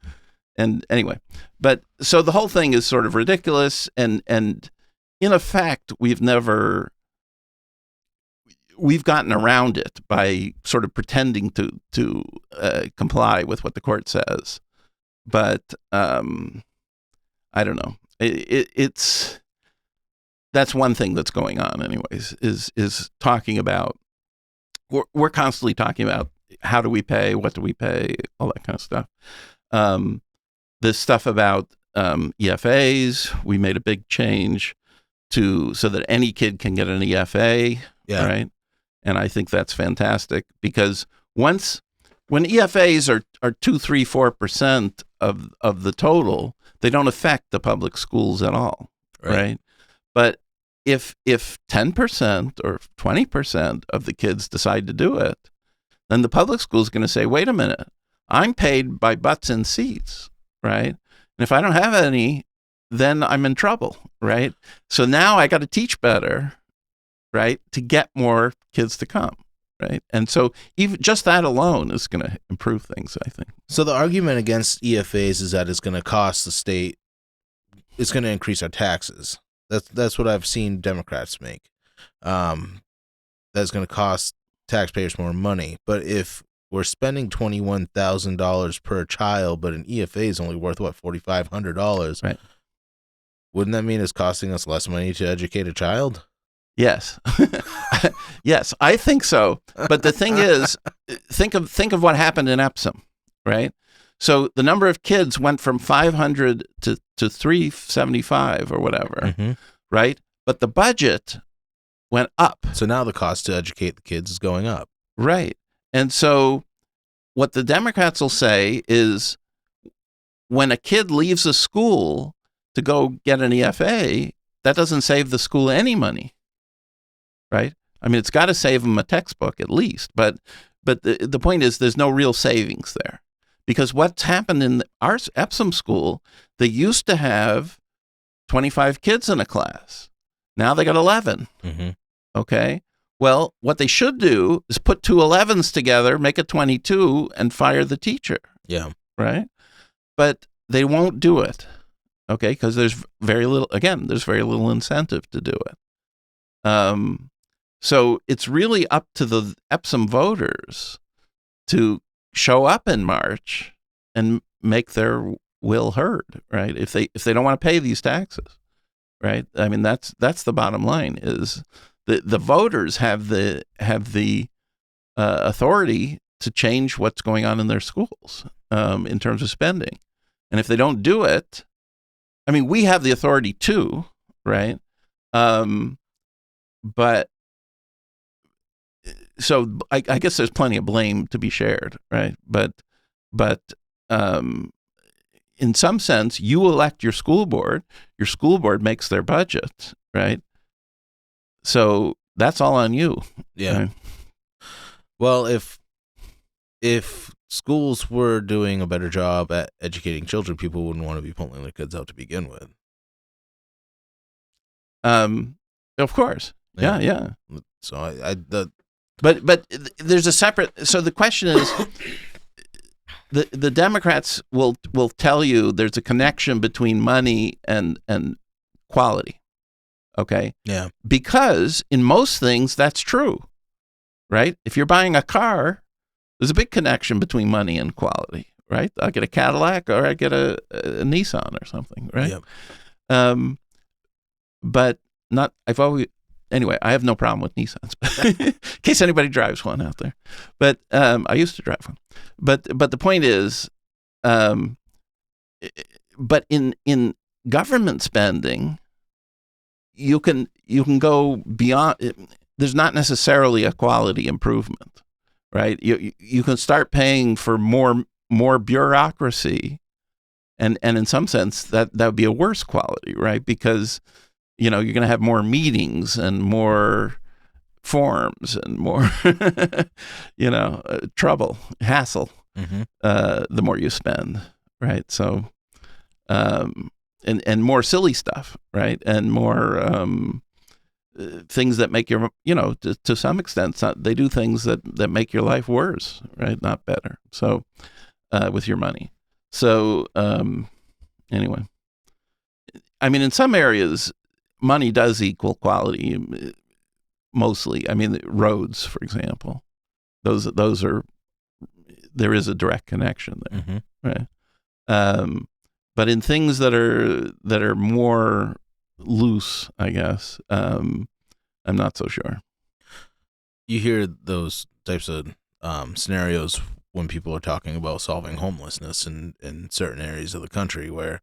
And anyway, but so the whole thing is sort of ridiculous, and in effect, we've gotten around it by sort of pretending to comply with what the court says. But I don't know. That's one thing that's going on, anyways. Is talking about we're constantly talking about how do we pay, what do we pay, all that kind of stuff. This stuff about EFAs, we made a big change so that any kid can get an EFA, right? And I think that's fantastic because when EFAs are 2, 3, 4% of the total, they don't affect the public schools at all, right? But if 10% or 20% of the kids decide to do it, then the public school is going to say, wait a minute, I'm paid by butts and seats, right? And if I don't have any, then I'm in trouble, right? So now I got to teach better, right, to get more kids to come, right? And so even just that alone is going to improve things, I think. So the argument against EFAs is that it's going to cost the state, it's going to increase our taxes. That's what I've seen Democrats make. That's going to cost taxpayers more money. But if we're spending $21,000 per child, but an EFA is only worth, what, $4,500? Right. Wouldn't that mean it's costing us less money to educate a child? Yes. Yes, I think so. But the thing is, think of what happened in Epsom, right? So the number of kids went from 500 to 375 or whatever, right? But the budget went up. So now the cost to educate the kids is going up. Right. And so what the Democrats will say is when a kid leaves a school to go get an EFA, that doesn't save the school any money, right? I mean, it's got to save them a textbook at least, but the point is there's no real savings there. Because what's happened in our Epsom school, they used to have 25 kids in a class. Now they got 11. Okay? Well, what they should do is put two 11s together, make it 22, and fire the teacher. Yeah. Right? But they won't do it. Okay? Because there's very little incentive to do it. So it's really up to the Epsom voters to show up in March and make their will heard, right? If they don't want to pay these taxes, right? I mean, that's the bottom line. Is the voters have the authority to change what's going on in their schools in terms of spending, and if they don't do it, I mean, we have the authority too, right? But so I guess there's plenty of blame to be shared, right? But in some sense, you elect your school board makes their budget, right? So that's all on you. Yeah. Right? Well, if schools were doing a better job at educating children, people wouldn't want to be pulling their kids out to begin with. Of course. Yeah. So But there's a separate. So the question is, the Democrats will tell you there's a connection between money and quality. Okay. Yeah. Because in most things that's true, right? If you're buying a car, there's a big connection between money and quality, right? I get a Cadillac or I get a Nissan or something, right? Yep. But not. Anyway, I have no problem with Nissans, in case anybody drives one out there. But I used to drive one. But the point is, but in government spending, you can go beyond. There's not necessarily a quality improvement, right? You can start paying for more bureaucracy, and in some sense that would be a worse quality, right? Because you're going to have more meetings and more forms and more, trouble, hassle, the more you spend, right? So, and more silly stuff, right? And more things that make your, to some extent, they do things that make your life worse, right? Not better. So, with your money. So, anyway, I mean, in some areas, money does equal quality, mostly. I mean, roads, for example, those are, there is a direct connection there, right? But in things that are more loose, I guess, I'm not so sure. You hear those types of scenarios when people are talking about solving homelessness in certain areas of the country where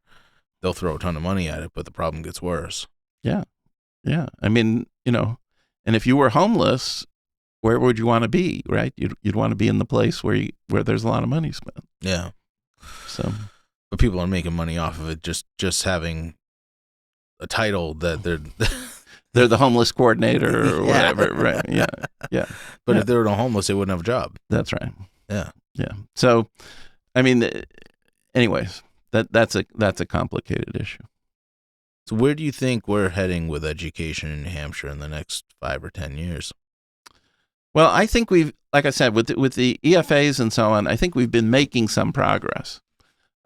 they'll throw a ton of money at it, but the problem gets worse. Yeah. I mean, and if you were homeless, where would you want to be, right? You'd want to be in the place where there's a lot of money spent. Yeah. So, but people are making money off of it just having a title that they're the homeless coordinator or whatever, right? Yeah. But if they were homeless, they wouldn't have a job. That's right. Yeah. So, I mean, anyways, that's a complicated issue. So where do you think we're heading with education in New Hampshire in the next 5 or 10 years? Well, I think we've, like I said, with the EFAs and so on, I think we've been making some progress.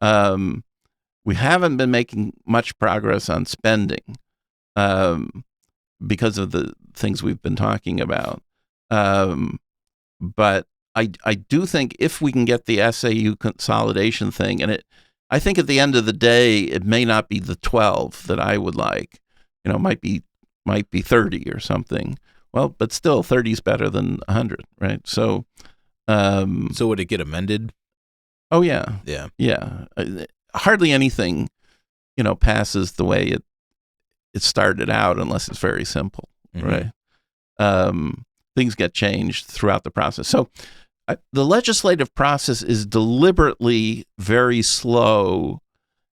We haven't been making much progress on spending because of the things we've been talking about. But I do think if we can get the SAU consolidation thing, and I think at the end of the day, it may not be the 12 that I would like. It might be 30 or something. Well, but still, 30 is better than 100, right? So, so would it get amended? Oh yeah, yeah. Hardly anything, passes the way it started out, unless it's very simple, right? Things get changed throughout the process. So, the legislative process is deliberately very slow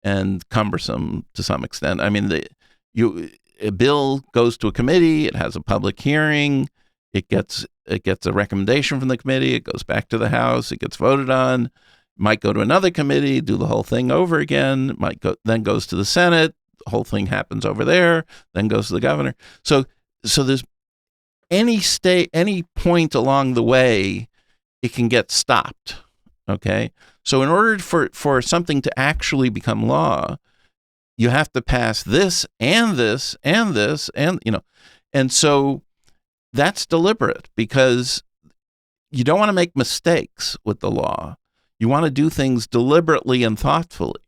and cumbersome to some extent. I mean, a bill goes to a committee, it has a public hearing, it gets a recommendation from the committee, it goes back to the House, it gets voted on, might go to another committee, do the whole thing over again, then goes to the Senate, the whole thing happens over there, then goes to the governor. So there's any point along the way, it can get stopped. Okay, so in order for something to actually become law, you have to pass this and this and this and so that's deliberate because you don't want to make mistakes with the law. You want to do things deliberately and thoughtfully,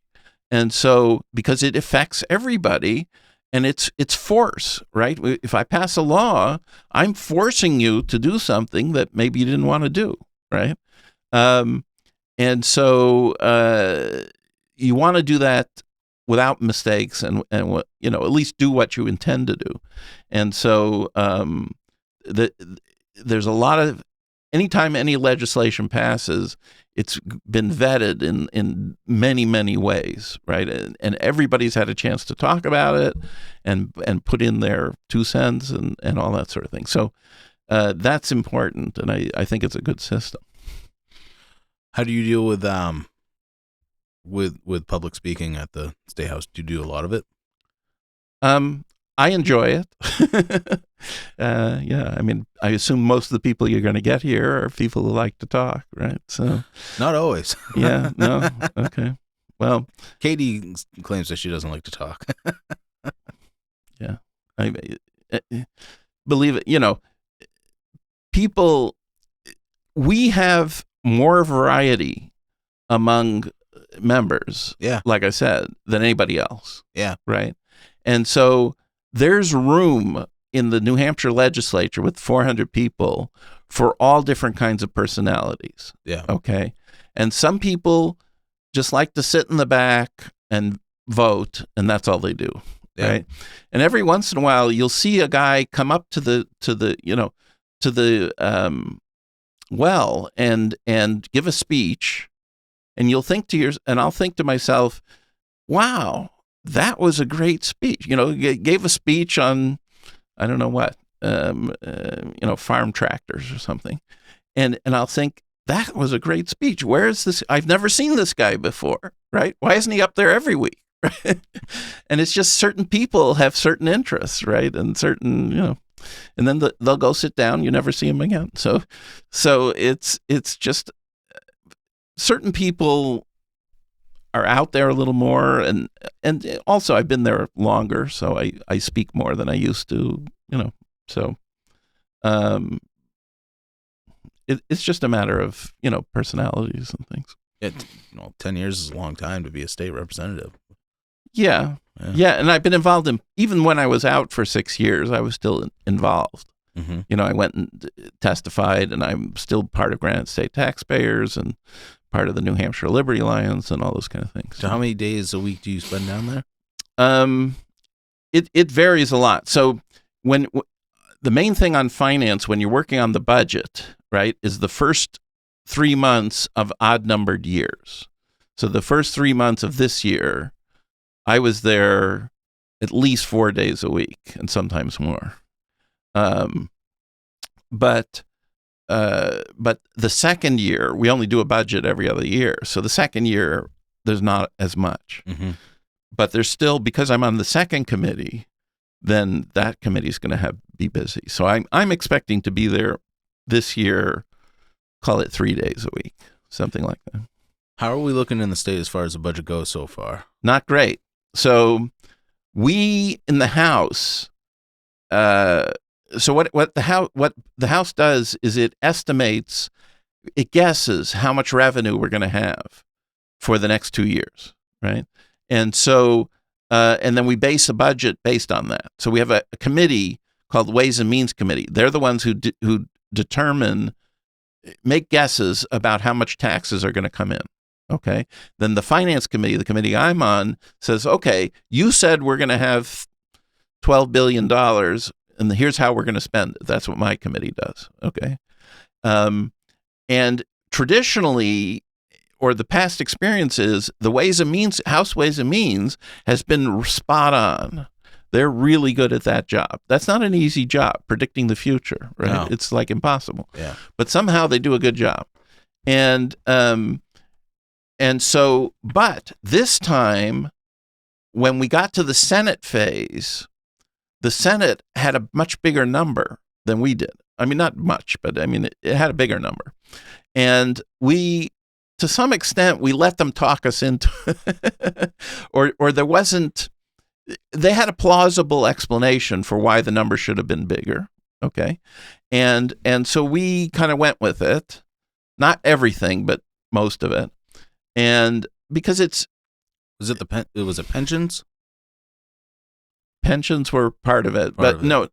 and so because it affects everybody. And it's force, right? If I pass a law, I'm forcing you to do something that maybe you didn't want to do, right? And so you want to do that without mistakes and at least do what you intend to do. And so there's a lot of, anytime any legislation passes, it's been vetted in many, many ways, right? And everybody's had a chance to talk about it and put in their 2 cents and all that sort of thing. So that's important, and I think it's a good system. How do you deal with public speaking at the State House? Do you do a lot of it? I enjoy it. Yeah, I mean, I assume most of the people you're going to get here are people who like to talk, right? So, not always. Yeah, no, okay. Well, Katie claims that she doesn't like to talk. Yeah, I believe it. People, we have more variety among members. Yeah, like I said, than anybody else. Yeah, right. And so there's room in the New Hampshire legislature with 400 people for all different kinds of personalities. Yeah. Okay. And some people just like to sit in the back and vote, and that's all they do. Yeah. Right. And every once in a while, you'll see a guy come up to the well and give a speech, and you'll think and I'll think to myself, wow, that was a great speech. Gave a speech on, I don't know what, farm tractors or something. And I'll think, that was a great speech. Where is this? I've never seen this guy before, right? Why isn't he up there every week? Right? And it's just certain people have certain interests, right? And certain, and then they'll go sit down. You never see them again. So it's just certain people are out there a little more, and also I've been there longer, so I speak more than I used to, so it's just a matter of personalities and things. 10 years is a long time to be a state representative. Yeah, and I've been involved in, even when I was out for 6 years, I was still involved. Mm-hmm. I went and testified, and I'm still part of Granite State Taxpayers and part of the New Hampshire Liberty Alliance and all those kind of things. So how many days a week do you spend down there? It varies a lot. So when the main thing on finance, when you're working on the budget, right, is the first 3 months of odd-numbered years. So the first 3 months of this year, I was there at least 4 days a week and sometimes more. But the second year, we only do a budget every other year. So the second year, there's not as much. Mm-hmm. But there's still, because I'm on the second committee, then that committee is going to be busy. So I'm expecting to be there this year, call it 3 days a week, something like that. How are we looking in the state as far as the budget goes so far? Not great. So we in the House, so what the House does is it guesses how much revenue we're going to have for the next 2 years, right? And so and then we base a budget based on that. So we have a committee called the Ways and Means Committee. They're the ones who make guesses about how much taxes are going to come in. Okay. Then the Finance Committee, the committee I'm on, says, okay, you said we're going to have $12 billion, and here's how we're going to spend it. That's what my committee does. Okay. And traditionally, or the past experience is, the House Ways and Means has been spot on. They're really good at that job. That's not an easy job, predicting the future, right? No. It's like impossible. Yeah. But somehow they do a good job. And so, but this time, when we got to the Senate phase, the Senate had a much bigger number than we did. I mean, not much, but I mean, it had a bigger number. And we, to some extent, we let them talk us into or there wasn't, they had a plausible explanation for why the number should have been bigger. Okay. And so we kind of went with it, not everything, but most of it. And because it was pensions? Pensions were part of it, but no,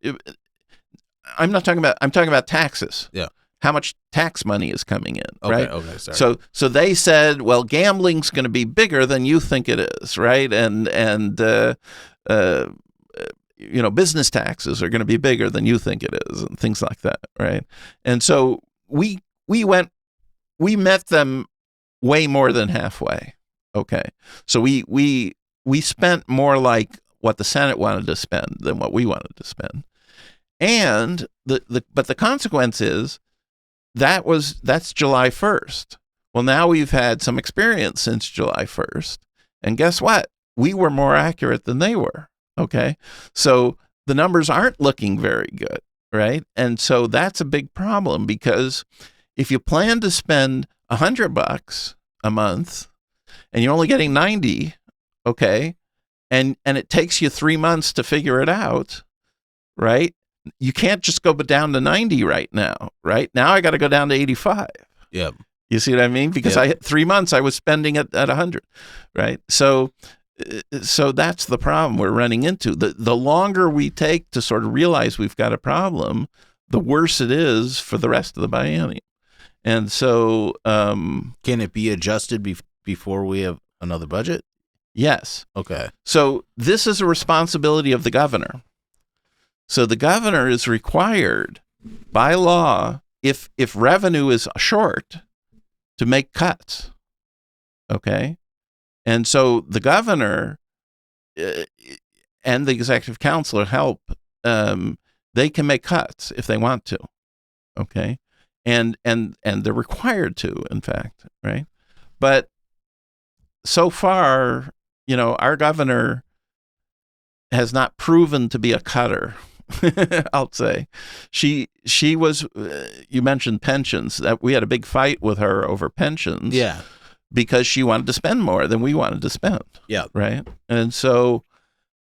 I'm talking about taxes. Yeah. How much tax money is coming in, okay, right? Okay, sorry. So they said, well, gambling's going to be bigger than you think it is, right? And business taxes are going to be bigger than you think it is, and things like that, right? And so we met them way more than halfway. Okay, so we spent more like what the Senate wanted to spend than what we wanted to spend, and but the consequence is that's July 1st. Well, now we've had some experience since July 1st, and guess what? We were more accurate than they were. Okay, so the numbers aren't looking very good, right? And so that's a big problem, because if you plan to spend $100 a month and you're only getting 90, okay, and it takes you 3 months to figure it out, right? You can't just go down to 90 right now, right? Now I got to go down to 85. Yeah. You see what I mean? Because I 3 months I was spending at 100, right? So that's the problem we're running into. The longer we take to sort of realize we've got a problem, the worse it is for the rest of the biennium. And so, can it be adjusted before we have another budget? Yes. Okay. So this is a responsibility of the governor. So the governor is required by law, if revenue is short, to make cuts. Okay. And so the governor and the executive council help. They can make cuts if they want to. Okay. And they're required to, in fact, right? But so far, our governor has not proven to be a cutter. I'll say she was. You mentioned pensions. That we had a big fight with her over pensions. Yeah, because she wanted to spend more than we wanted to spend. Yeah, right. And so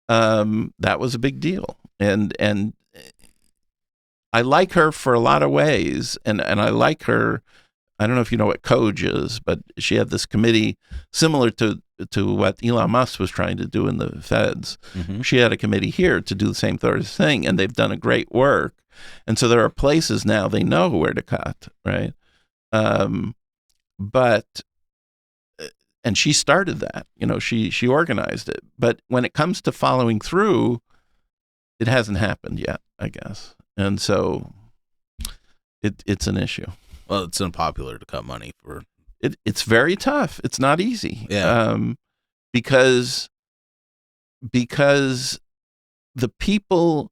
that was a big deal. And I like her for a lot of ways, and I like her. I don't know if you know what COGE is, but she had this committee similar to what Elon Musk was trying to do in the feds. Mm-hmm. She had a committee here to do the same sort of thing, and they've done a great work. And so there are places now they know where to cut, right? And she started that, she organized it. But when it comes to following through, it hasn't happened yet, I guess. And so it's an issue. Well, it's unpopular to cut money for. It's very tough. It's not easy. Yeah. Because the people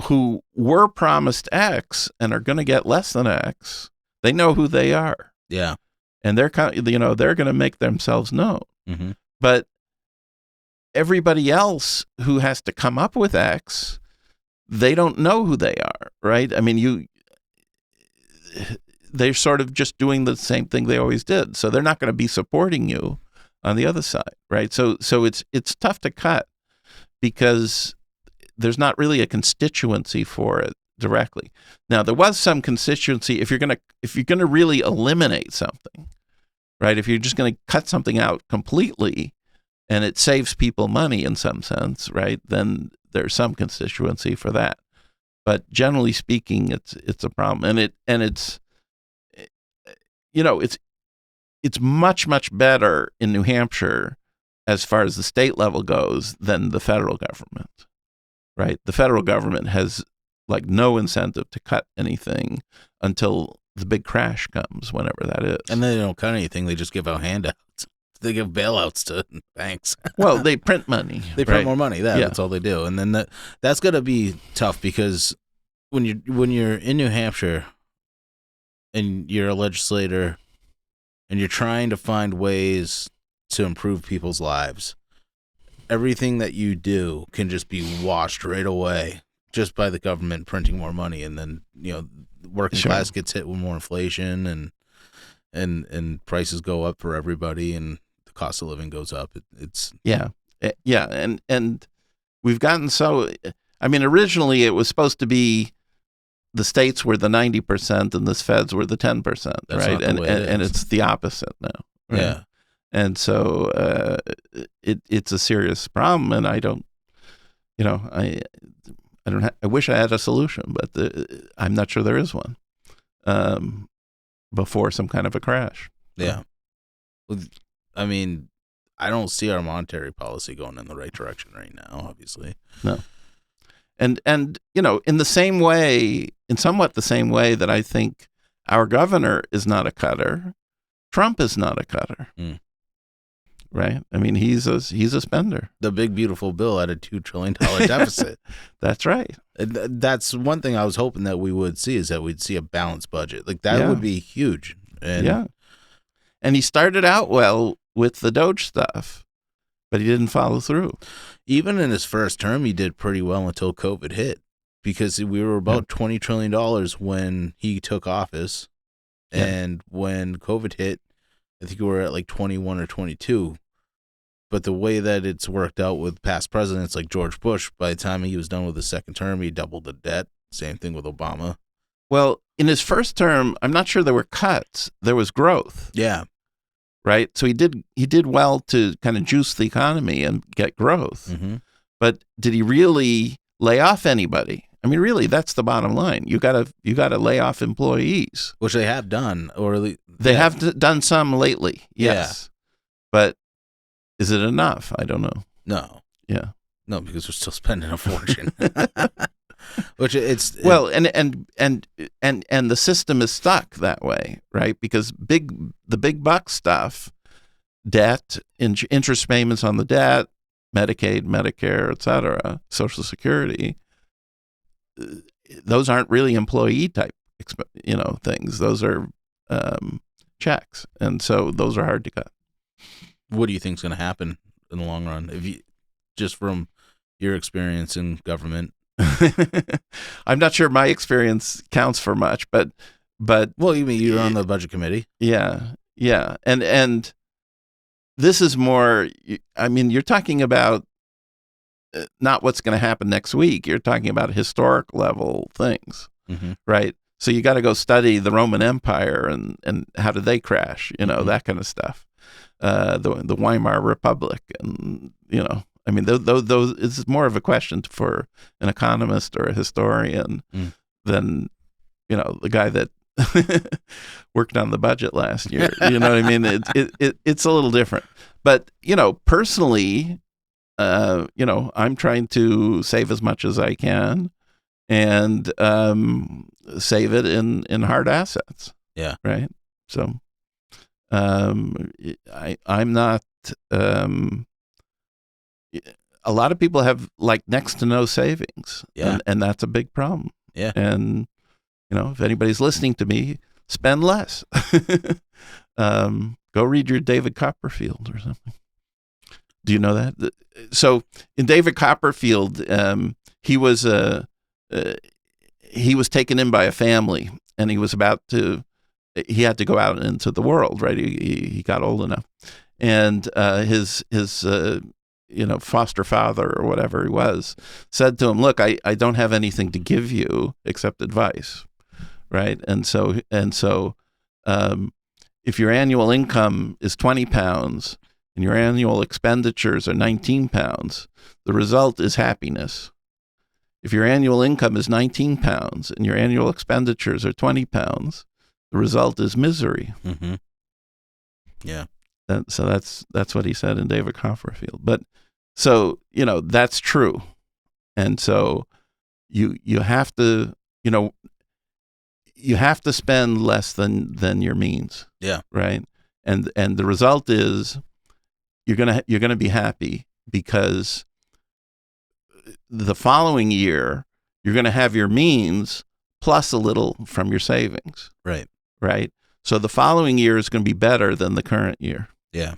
who were promised X and are going to get less than X, they know who they are. Yeah. And they're they're going to make themselves known. Mm-hmm. But everybody else who has to come up with X, they don't know who they are, right? I mean, they're sort of just doing the same thing they always did. So they're not going to be supporting you on the other side, right? So it's tough to cut because there's not really a constituency for it directly. Now, there was some constituency. If you're gonna really eliminate something, right? If you're just going to cut something out completely, and it saves people money in some sense, right? Then there's some constituency for that. But generally speaking, it's a problem, and it's it's much better in New Hampshire as far as the state level goes than the federal government, right? The federal government has like no incentive to cut anything until the big crash comes, whenever that is. And then they don't cut anything; they just give out handouts. They give bailouts to banks. Well, they print money. They print more money. That's all they do. And then that's going to be tough, because when you're in New Hampshire and you're a legislator and you're trying to find ways to improve people's lives, everything that you do can just be washed right away just by the government printing more money, and then working class gets hit with more inflation, and prices go up for everybody, and the cost of living goes up. And we've gotten so. I mean, originally it was supposed to be the states were the 90% and the feds were the 10%, right? And it's the opposite now. Right? Yeah. And so it's a serious problem, and I don't. I wish I had a solution, but I'm not sure there is one before some kind of a crash. Yeah. I mean, I don't see our monetary policy going in the right direction right now, obviously. No. And in the same way, in somewhat the same way that I think our governor is not a cutter, Trump is not a cutter. Mm. Right? I mean, he's a spender. The big, beautiful bill had a $2 trillion deficit. That's right. That's one thing I was hoping that we would see, is that we'd see a balanced budget. Like, that would be huge. And he started out well with the Doge stuff, but he didn't follow through. Even in his first term, he did pretty well until COVID hit, because we were about $20 trillion when he took office. Yeah. And when COVID hit, I think we were at like 21 or 22. But the way that it's worked out with past presidents like George Bush, by the time he was done with his second term, he doubled the debt. Same thing with Obama. Well, in his first term, I'm not sure there were cuts. There was growth. Yeah. Right? So he did well to kind of juice the economy and get growth. Mm-hmm. But did he really lay off anybody? I mean, really, that's the bottom line. You gotta lay off employees, which they have done, or they have done some lately. Yes, but is it enough? I don't know. No. Yeah. No, because we're still spending a fortune. Which and the system is stuck that way, right? Because the big buck stuff, debt, interest payments on the debt, Medicaid, Medicare, etc., Social Security. Those aren't really employee type, things. Those are checks, and so those are hard to cut. What do you think is going to happen in the long run, if you just from your experience in government? I'm not sure my experience counts for much, but well, you mean you're on the budget committee? Yeah, and this is more. I mean, you're talking about not what's going to happen next week. You're talking about historic level things, mm-hmm. right? So you got to go study the Roman Empire and how did they crash? Mm-hmm. That kind of stuff. The Weimar Republic, and I mean, those it's more of a question for an economist or a historian than the guy that worked on the budget last year. You know what I mean? It's a little different. But personally, I'm trying to save as much as I can and save it in hard assets. Yeah. Right. So I'm not. A lot of people have like next to no savings. Yeah. And that's a big problem. Yeah. And if anybody's listening to me, spend less. Go read your David Copperfield or something. Do you know that? So in David Copperfield, he was taken in by a family, and he had to go out into the world, right? He got old enough, and his foster father or whatever he was, said to him, look, I don't have anything to give you except advice, right? And so if your annual income is 20 pounds and your annual expenditures are 19 pounds, the result is happiness. If your annual income is 19 pounds and your annual expenditures are 20 pounds, the result is misery. Mm-hmm. Yeah. So that's what he said in David Copperfield. But so, that's true. And so you have to, you have to spend less than your means. Yeah. Right. And the result is you're gonna be happy, because the following year you're gonna have your means plus a little from your savings. Right. Right. So the following year is going to be better than the current year. Yeah.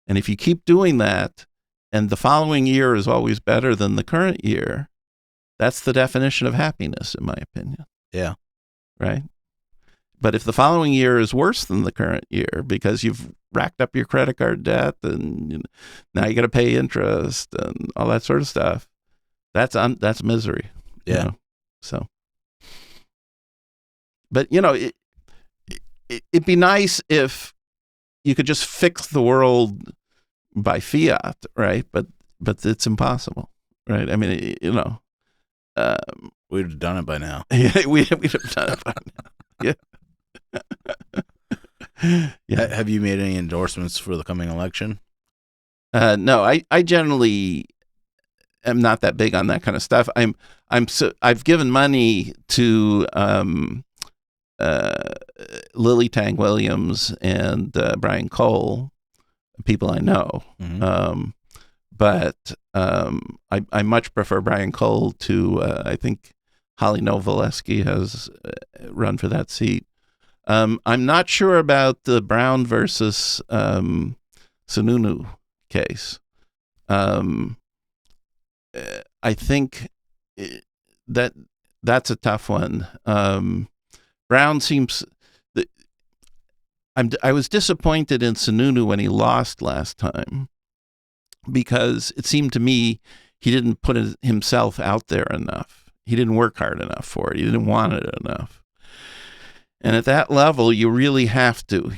And if you keep doing that, and the following year is always better than the current year, that's the definition of happiness, in my opinion. Yeah. Right. But if the following year is worse than the current year because you've racked up your credit card debt and now you got to pay interest and all that sort of stuff, that's misery. Yeah. So, but it'd be nice if you could just fix the world by fiat, right? But it's impossible, right? I mean, we'd have done it by now. Yeah, we'd have done it by now. Yeah. Have you made any endorsements for the coming election? No, I generally am not that big on that kind of stuff. I've given money to Lily Tang Williams and Brian Cole, people I know. Mm-hmm. But I much prefer Brian Cole to, I think Holly Novoleski has run for that seat. I'm not sure about the Brown versus Sununu case. I think that's a tough one. Brown seems... I was disappointed in Sununu when he lost last time, because it seemed to me he didn't put himself out there enough. He didn't work hard enough for it. He didn't want it enough. And at that level, you really have to,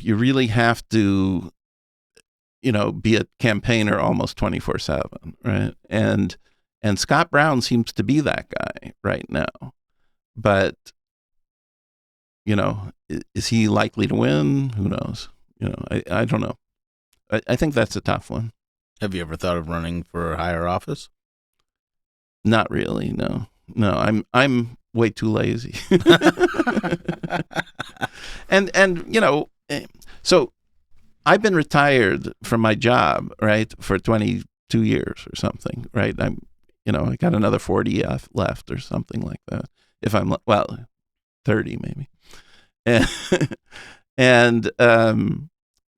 be a campaigner almost 24/7, right? And Scott Brown seems to be that guy right now. But, is he likely to win? Who knows? I don't know. I think that's a tough one. Have you ever thought of running for a higher office? Not really, no. No, I'm way too lazy. and so I've been retired from my job, right, for 22 years or something, right? I got another 40 left or something like that. If I'm 30 maybe. And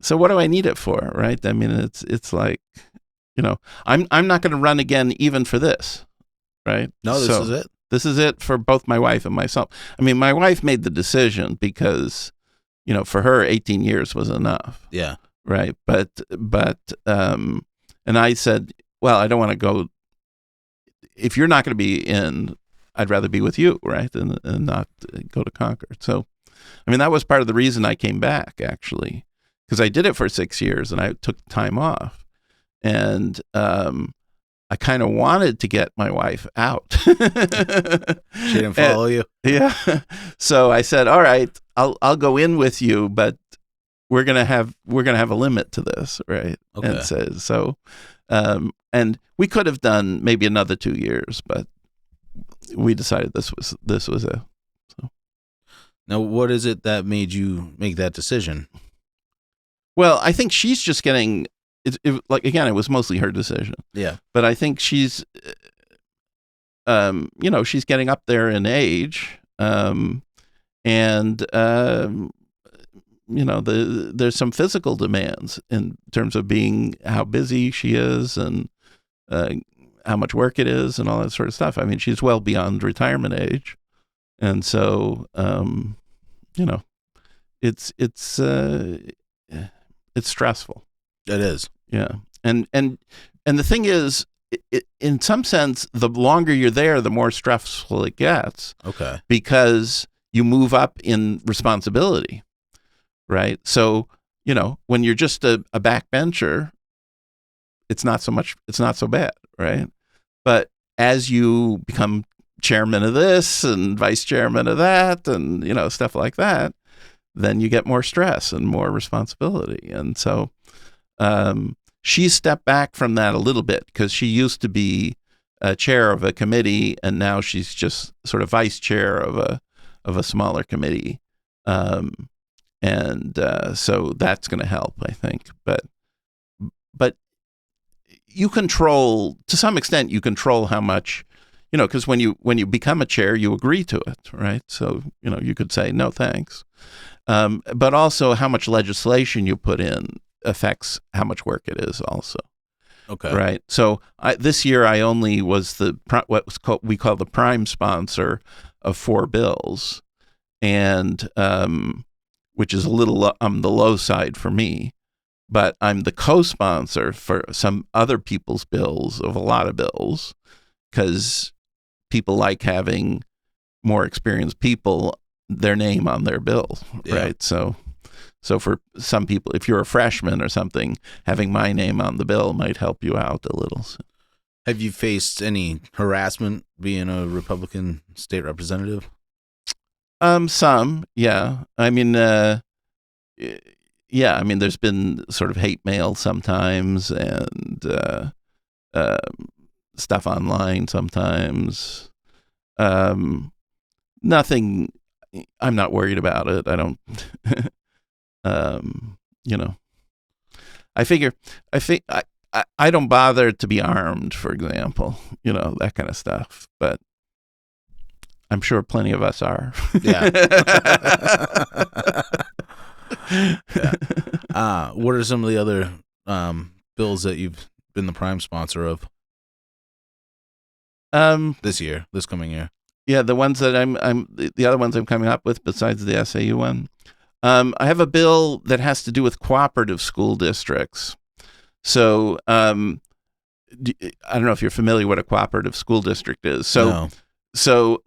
so what do I need it for, right? I mean, it's like, I'm not going to run again even for this, right? No, this is it. This is it for both my wife and myself. I mean, my wife made the decision because, for her, 18 years was enough. Yeah. Right. But and I said, well, I don't want to go. If you're not going to be in, I'd rather be with you, right, and not go to Concord. So, I mean, that was part of the reason I came back, actually, because I did it for 6 years and I took time off, and I kind of wanted to get my wife out. She didn't follow you? Yeah. So I said, all right, I'll go in with you, but we're gonna have a limit to this, right? Okay. And so and we could have done maybe another 2 years, but we decided this was it. So. Now, what is it that made you make that decision? Well, I think she's just getting. It was mostly her decision. Yeah. But I think she's, she's getting up there in age, and there's some physical demands in terms of how busy she is and how much work it is and all that sort of stuff. I mean, she's well beyond retirement age, and so it's stressful. It is. Yeah. And And the thing is, in some sense, the longer you're there, the more stressful it gets. Okay. Because you move up in responsibility, right? So, when you're just a backbencher, it's not so bad, right? But as you become chairman of this and vice chairman of that and, stuff like that, then you get more stress and more responsibility. And so she stepped back from that a little bit because she used to be chair of a committee, and now she's just sort of vice chair of a smaller committee. So that's going to help, I think. But you control, to some extent, how much, because when you become a chair, you agree to it, right? So, you could say, no, thanks. But also how much legislation you put in affects how much work it is also. Okay. Right. So this year I only was we call the prime sponsor of 4 bills, and which is a little on the low side for me. But I'm the co-sponsor for some other people's bills, of a lot of bills, because people like having more experienced people, their name on their bill, right? So for some people, if you're a freshman or something, having my name on the bill might help you out a little. Have you faced any harassment being a Republican state representative? Some, yeah. I mean, there's been sort of hate mail sometimes, and stuff online sometimes. Nothing. I'm not worried about it. I don't. I don't bother to be armed, for example. That kind of stuff. But I'm sure plenty of us are. Yeah. What are some of the other bills that you've been the prime sponsor of this coming year? Yeah, the ones that the other ones I'm coming up with besides the SAU one. I have a bill that has to do with cooperative school districts. So I don't know if you're familiar what a cooperative school district is. No. So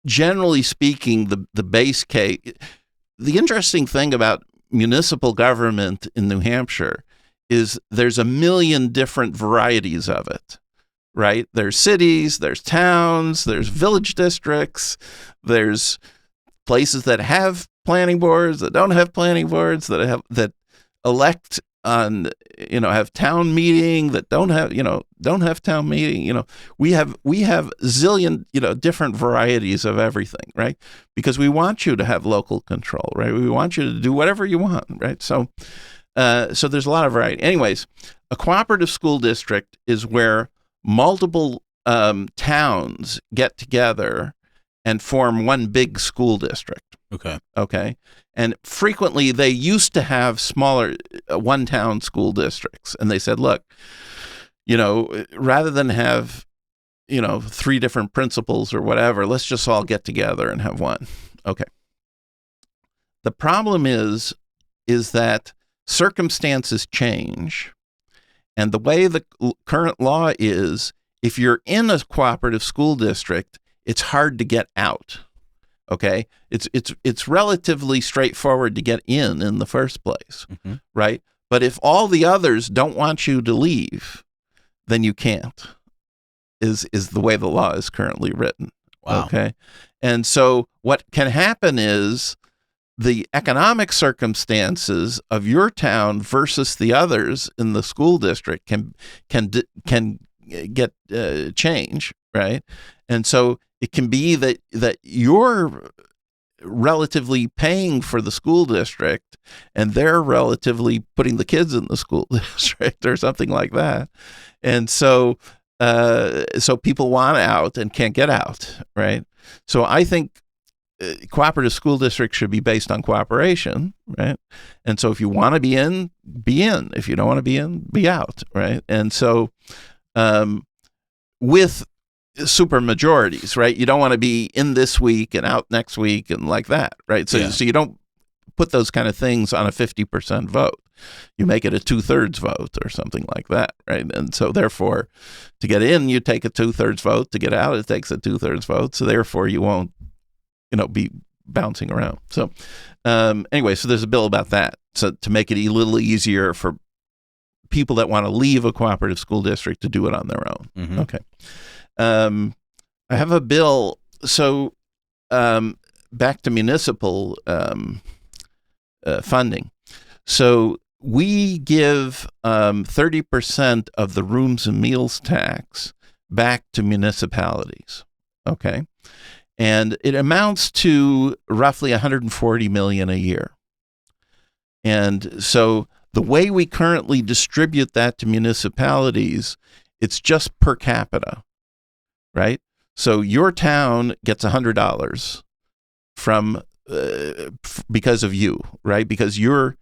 generally speaking, the base case. The interesting thing about municipal government in New Hampshire is there's a million different varieties of it, right? There's cities, there's towns, there's village districts, there's places that have planning boards, that don't have planning boards, that elect on, have town meeting, that don't have town meeting. We have zillion, different varieties of everything, right? Because we want you to have local control, right? We want you to do whatever you want, right? So there's a lot of variety. Anyways, a cooperative school district is where multiple towns get together and form one big school district. Okay. And frequently they used to have smaller one-town school districts. And they said, look, rather than have, 3 different principals or whatever, let's just all get together and have one. Okay. The problem is that circumstances change. And the way the current law is, if you're in a cooperative school district, it's hard to get out. Okay, it's relatively straightforward to get in the first place, right? But if all the others don't want you to leave, then you can't. Is the way the law is currently written. Wow. Okay, and so what can happen is the economic circumstances of your town versus the others in the school district can get change, right? And so it can be that you're relatively paying for the school district and they're relatively putting the kids in the school district or something like that. And so people want out and can't get out, right? So I think cooperative school districts should be based on cooperation, right? And so if you want to be in, be in. If you don't want to be in, be out, right? And so with super majorities, right? You don't want to be in this week and out next week and like that, right? So you don't put those kind of things on a 50% vote. you make it a 2/3 vote or something like that, right? And so therefore, to get in, you take a 2/3 vote. To get out, it takes a 2/3 vote. So therefore, you won't, be bouncing around. So anyway, so there's a bill about that. So to make it a little easier for people that want to leave a cooperative school district to do it on their own. Mm-hmm. Okay. I have a bill. So back to municipal funding. So we give 30% of the rooms and meals tax back to municipalities. Okay. And it amounts to roughly $140 million a year. And so the way we currently distribute that to municipalities, it's just per capita, right? So your town gets $100 from because of you, right? Because you're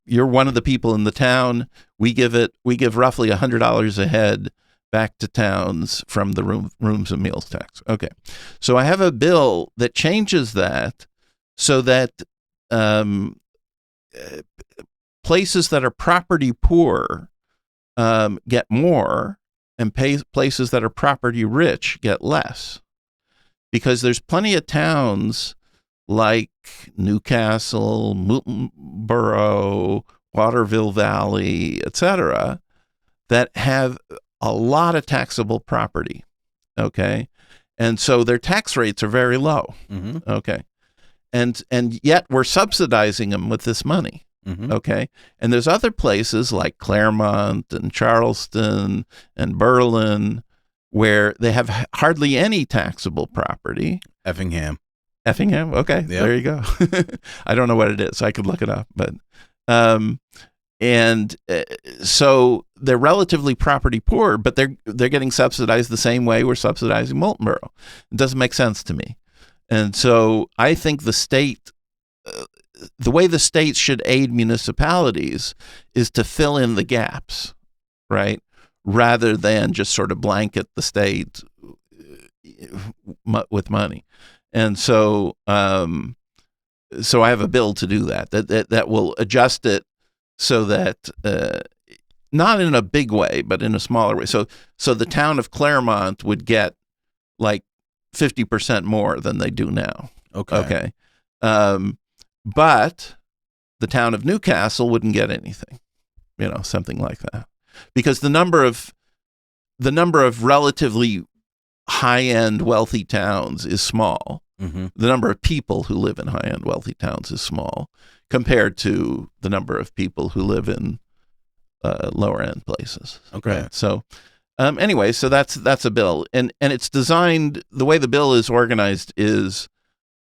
one of the people in the town. We give roughly $100 a head back to towns from the rooms and meals tax. Okay, so I have a bill that changes that so that places that are property poor get more, and places that are property rich get less. Because there's plenty of towns like Newcastle, Moultonborough, Waterville Valley, etc., that have a lot of taxable property, okay? And so their tax rates are very low, Mm-hmm. okay? And yet we're subsidizing them with this money, Mm-hmm. okay? And there's other places like Claremont and Charleston and Berlin where they have hardly any taxable property. Effingham. Effingham? Okay, Yep. There you go. I don't know what it is. I could look it up. But so they're relatively property poor, but they're getting subsidized the same way we're subsidizing Moultonborough. It doesn't make sense to me. And so I think the state, the way the states should aid municipalities is to fill in the gaps, right? Rather than just sort of blanket the state with money. And so so I have a bill to do that will adjust it so that not in a big way, but in a smaller way. So the town of Claremont would get like 50% more than they do now. Okay. But the town of Newcastle wouldn't get anything, something like that, because the number of relatively high-end wealthy towns is small. Mm-hmm. The number of people who live in high-end wealthy towns is small compared to the number of people who live in lower-end places. Okay. Right? So anyway, so that's a bill, and it's designed. The way the bill is organized is,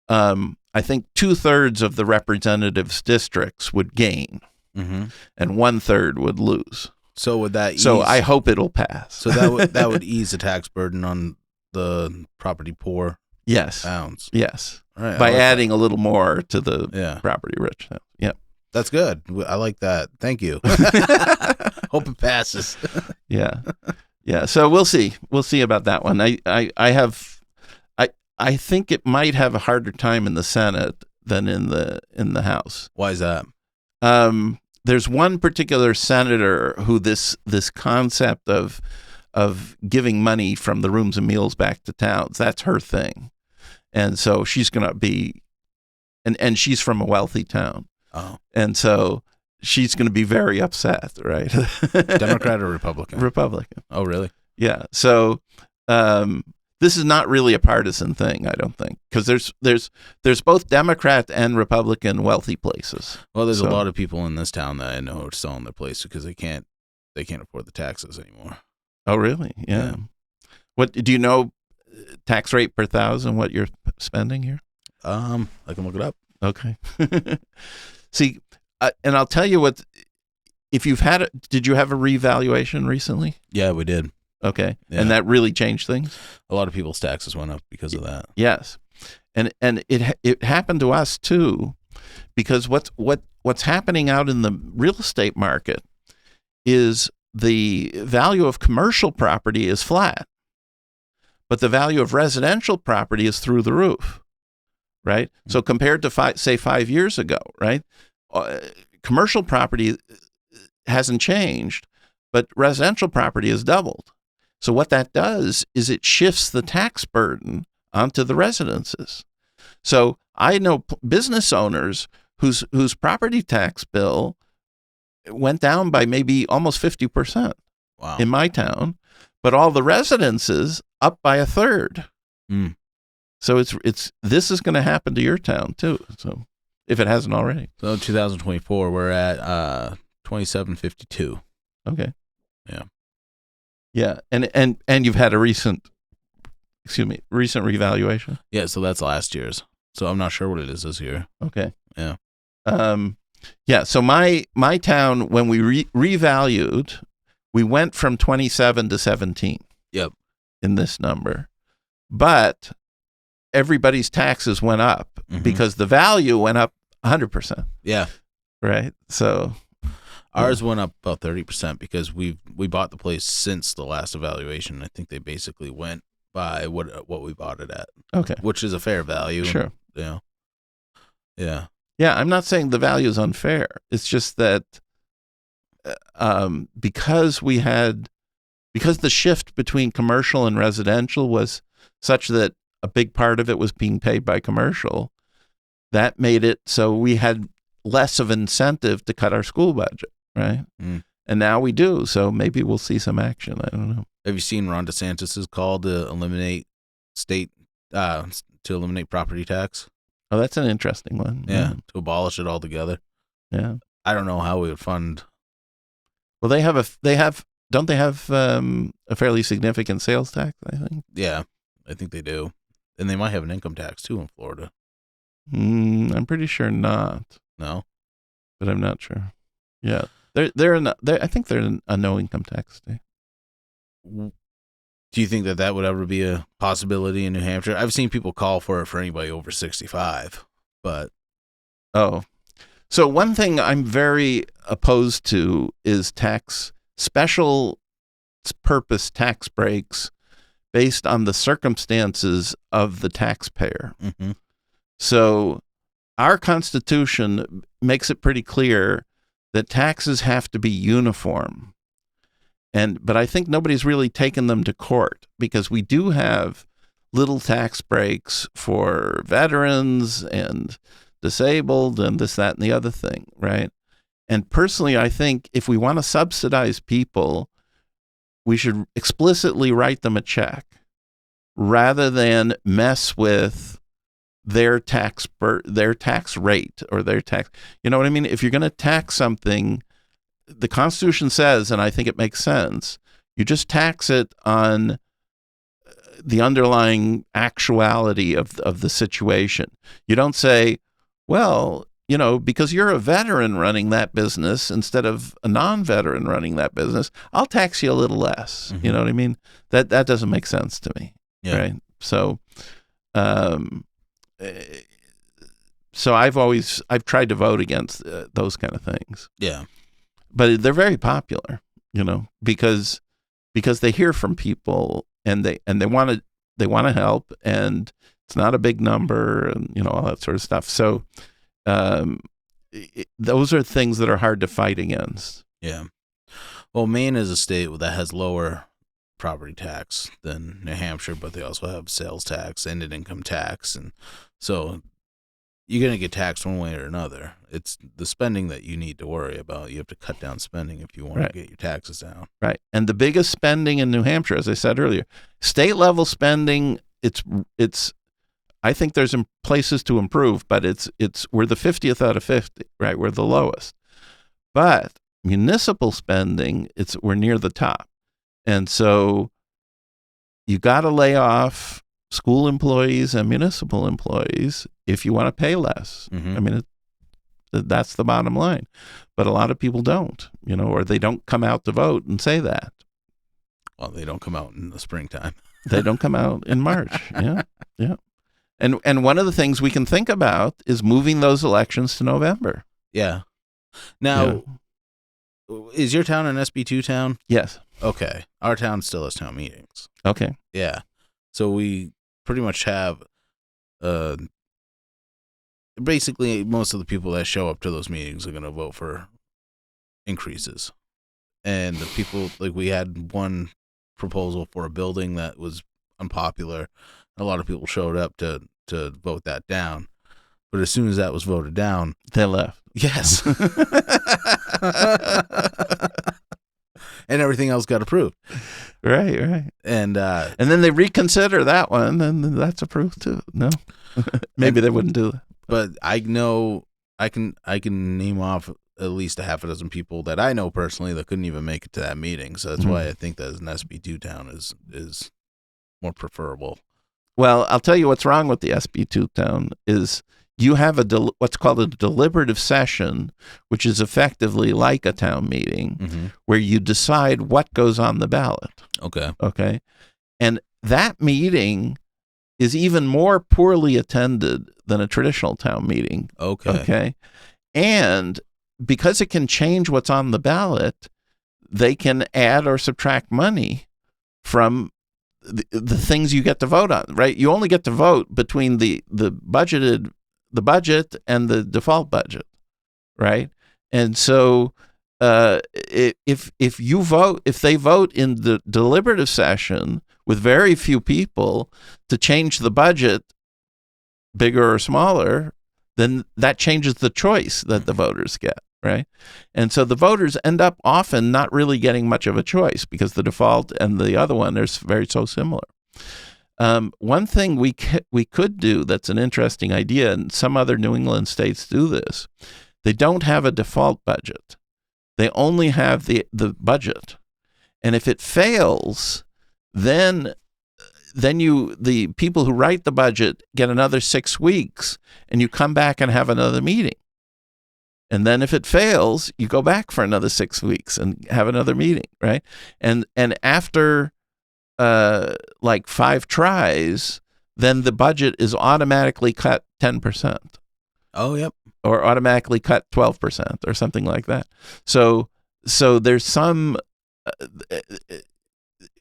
I think 2/3 of the representatives' districts would gain, Mm-hmm. and 1/3 would lose. So would that ease? So I hope it'll pass. So that would ease the tax burden on the property poor yes, towns. yes, All right, I by like adding a little more to the Yeah. property rich. Yeah, That's good. I like that. Thank you. Hope it passes. yeah, yeah. So we'll see. We'll see about that one. I think it might have a harder time in the Senate than in the House. Why is that? There's one particular senator who this concept of giving money from the rooms and meals back to towns, that's her thing. And so she's going to be, and she's from a wealthy town. Oh. And so she's going to be very upset, right? Democrat or Republican? Republican. Oh, really? Yeah. So this is not really a partisan thing, I don't think, because there's both Democrat and Republican wealthy places. Well, there's So- a lot of people in this town that I know are selling their place because they can't afford the taxes anymore. Oh, really? Yeah. Yeah. What do you know? Tax rate per thousand? What you're spending here? I can look it up. Okay. See, and I'll tell you what. If you've had did you have a revaluation recently? Yeah, we did. Okay, Yeah. and that really changed things. A lot of people's taxes went up because of that. Yes, and it happened to us too, because what's happening out in the real estate market is the value of commercial property is flat, but the value of residential property is through the roof, right? So compared to say 5 years ago, right, commercial property hasn't changed, but residential property has doubled. So what that does is it shifts the tax burden onto the residences. So I know business owners whose property tax bill went down by maybe almost 50%. Wow. In my town, but all the residences up by a third. Mm. So this is going to happen to your town too. So if it hasn't already. So 2024, we're at 2752. Okay. Yeah. Yeah, and you've had a recent revaluation. Yeah, so that's last year's. So I'm not sure what it is this year. Okay. Yeah. Yeah. So my town, when we revalued, we went from 27 to 17. Yep. In this number, but everybody's taxes went up because the value went up 100%. Yeah. Right. So ours went up about 30% because we bought the place since the last evaluation. I think they basically went by what we bought it at. Okay. Which is a fair value. Sure. Yeah. Yeah. Yeah. I'm not saying the value is unfair. It's just that because the shift between commercial and residential was such that a big part of it was being paid by commercial, that made it so we had less of incentive to cut our school budget, right? Mm. And now we do. So maybe we'll see some action. I don't know. Have you seen Ron DeSantis' call to eliminate property tax? Oh, that's an interesting one. Yeah, to abolish it altogether. Yeah. I don't know how we would fund. Well, don't they have a fairly significant sales tax, I think? Yeah, I think they do. And they might have an income tax too in Florida. I'm pretty sure not. No? But I'm not sure. Yeah. I think they're a no income tax state. Do you think that would ever be a possibility in New Hampshire? I've seen people call for it for anybody over 65, but. Oh. So one thing I'm very opposed to is special purpose tax breaks based on the circumstances of the taxpayer. Mm-hmm. So our Constitution makes it pretty clear that taxes have to be uniform. But I think nobody's really taken them to court because we do have little tax breaks for veterans and disabled and this, that, and the other thing, right? And personally, I think if we want to subsidize people, we should explicitly write them a check rather than mess with their tax rate or their tax. You know what I mean? If you're going to tax something, the Constitution says, and I think it makes sense, you just tax it on the underlying actuality of the situation. You don't say, well, because you're a veteran running that business instead of a non-veteran running that business, I'll tax you a little less. Mm-hmm. You know what I mean? That doesn't make sense to me. Yeah. Right. So, I've tried to vote against those kind of things. Yeah. But they're very popular, because they hear from people and they want to help, and it's not a big number and all that sort of stuff. So those are things that are hard to fight against. Yeah. Well, Maine is a state that has lower property tax than New Hampshire, but they also have sales tax and an income tax, and so you're going to get taxed one way or another. It's the spending that you need to worry about. You have to cut down spending if you want Right. to get your taxes down. Right. And the biggest spending in New Hampshire, as I said earlier, state level spending, it's I think there's places to improve, but we're the 50th out of 50, right? We're the lowest. But municipal spending, we're near the top. And so you got to lay off school employees and municipal employees if you want to pay less. Mm-hmm. I mean, that's the bottom line. But a lot of people don't, or they don't come out to vote and say that. Well, they don't come out in the springtime. They don't come out in March. Yeah. Yeah. And one of the things we can think about is moving those elections to November. Yeah. Now, is your town an SB2 town? Yes. Okay. Our town still has town meetings. Okay. Yeah. So we pretty much have basically most of the people that show up to those meetings are going to vote for increases. And the people, like, we had one proposal for a building that was unpopular. A lot of people showed up to vote that down. But as soon as that was voted down, they left. Yes. And everything else got approved. Right. And then they reconsider that one, and that's approved too. No, maybe they wouldn't do that. But I know I can name off at least a half a dozen people that I know personally that couldn't even make it to that meeting. So that's why I think that an SB2 town is more preferable. Well, I'll tell you what's wrong with the SB2 town is you have what's called a deliberative session, which is effectively like a town meeting, where you decide what goes on the ballot. Okay. And that meeting is even more poorly attended than a traditional town meeting. Okay. And because it can change what's on the ballot, they can add or subtract money from the things you get to vote on, right? You only get to vote between the budget and the default budget, right? And so if they vote in the deliberative session with very few people to change the budget bigger or smaller, then that changes the choice that the voters get, right? And so the voters end up often not really getting much of a choice because the default and the other one are so similar. One thing we could do that's an interesting idea, and some other New England states do this, they don't have a default budget. They only have the budget. And if it fails, then the people who write the budget get another 6 weeks, and you come back and have another meeting. And then if it fails, you go back for another 6 weeks and have another meeting, right? And after like 5 tries, then the budget is automatically cut 10%. Oh, yep. Or automatically cut 12% or something like that. So there's some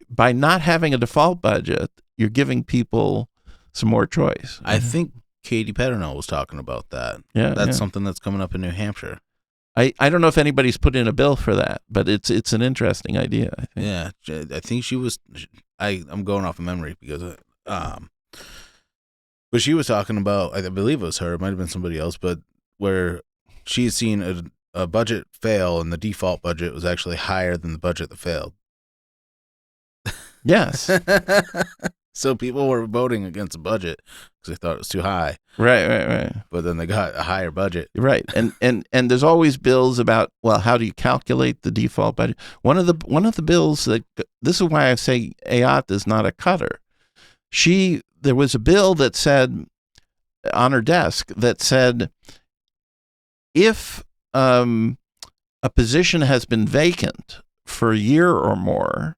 by not having a default budget, you're giving people some more choice. I think Katie Peternell was talking about that. Yeah, that's something that's coming up in New Hampshire. I don't know if anybody's put in a bill for that, but it's an interesting idea, I think. Yeah, I think she was. I'm going off of memory because, but she was talking about. I believe it was her. It might have been somebody else, but where she had seen a budget fail, and the default budget was actually higher than the budget that failed. Yes. So people were voting against the budget because they thought it was too high. Right. But then they got a higher budget. Right. And there's always bills about, well, how do you calculate the default budget? One of the bills this is why I say Ayotte is not a cutter. There was a bill that said on her desk that said if a position has been vacant for a year or more,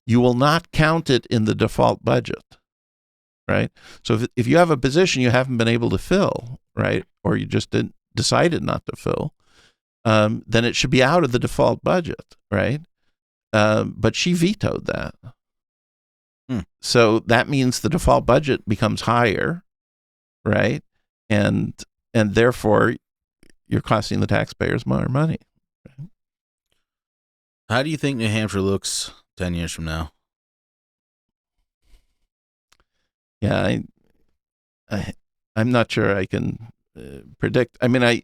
you will not count it in the default budget, right? So if you have a position you haven't been able to fill, right, or you just decided not to fill, then it should be out of the default budget, right? But she vetoed that. So that means the default budget becomes higher, right? And therefore, you're costing the taxpayers more money. Right? How do you think New Hampshire looks 10 years from now? Yeah, I'm not sure I can predict. I mean, I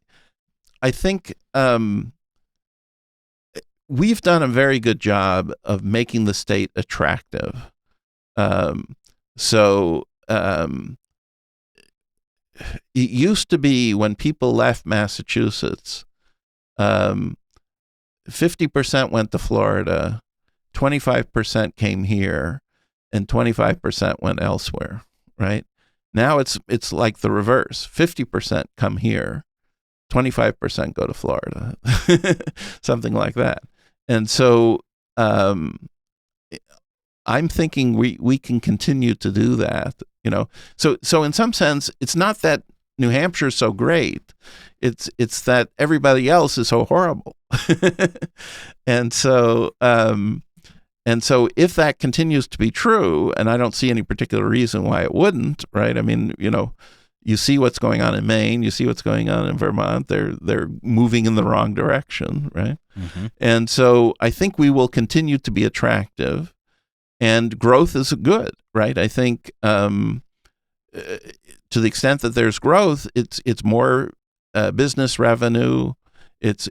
think we've done a very good job of making the state attractive. It used to be when people left Massachusetts, 50% went to Florida, 25% came here, and 25% went elsewhere, right? Now it's like the reverse. 50% come here, 25% go to Florida, something like that. And so I'm thinking we can continue to do that, you know. So in some sense, it's not that New Hampshire is so great. It's that everybody else is so horrible. And so if that continues to be true, and I don't see any particular reason why it wouldn't, right? I mean, you know, You see what's going on in Maine. You see what's going on in Vermont. They're moving in the wrong direction, right? Mm-hmm. And so I think we will continue to be attractive, and growth is good, right? I think to the extent that there's growth, it's more business revenue. It's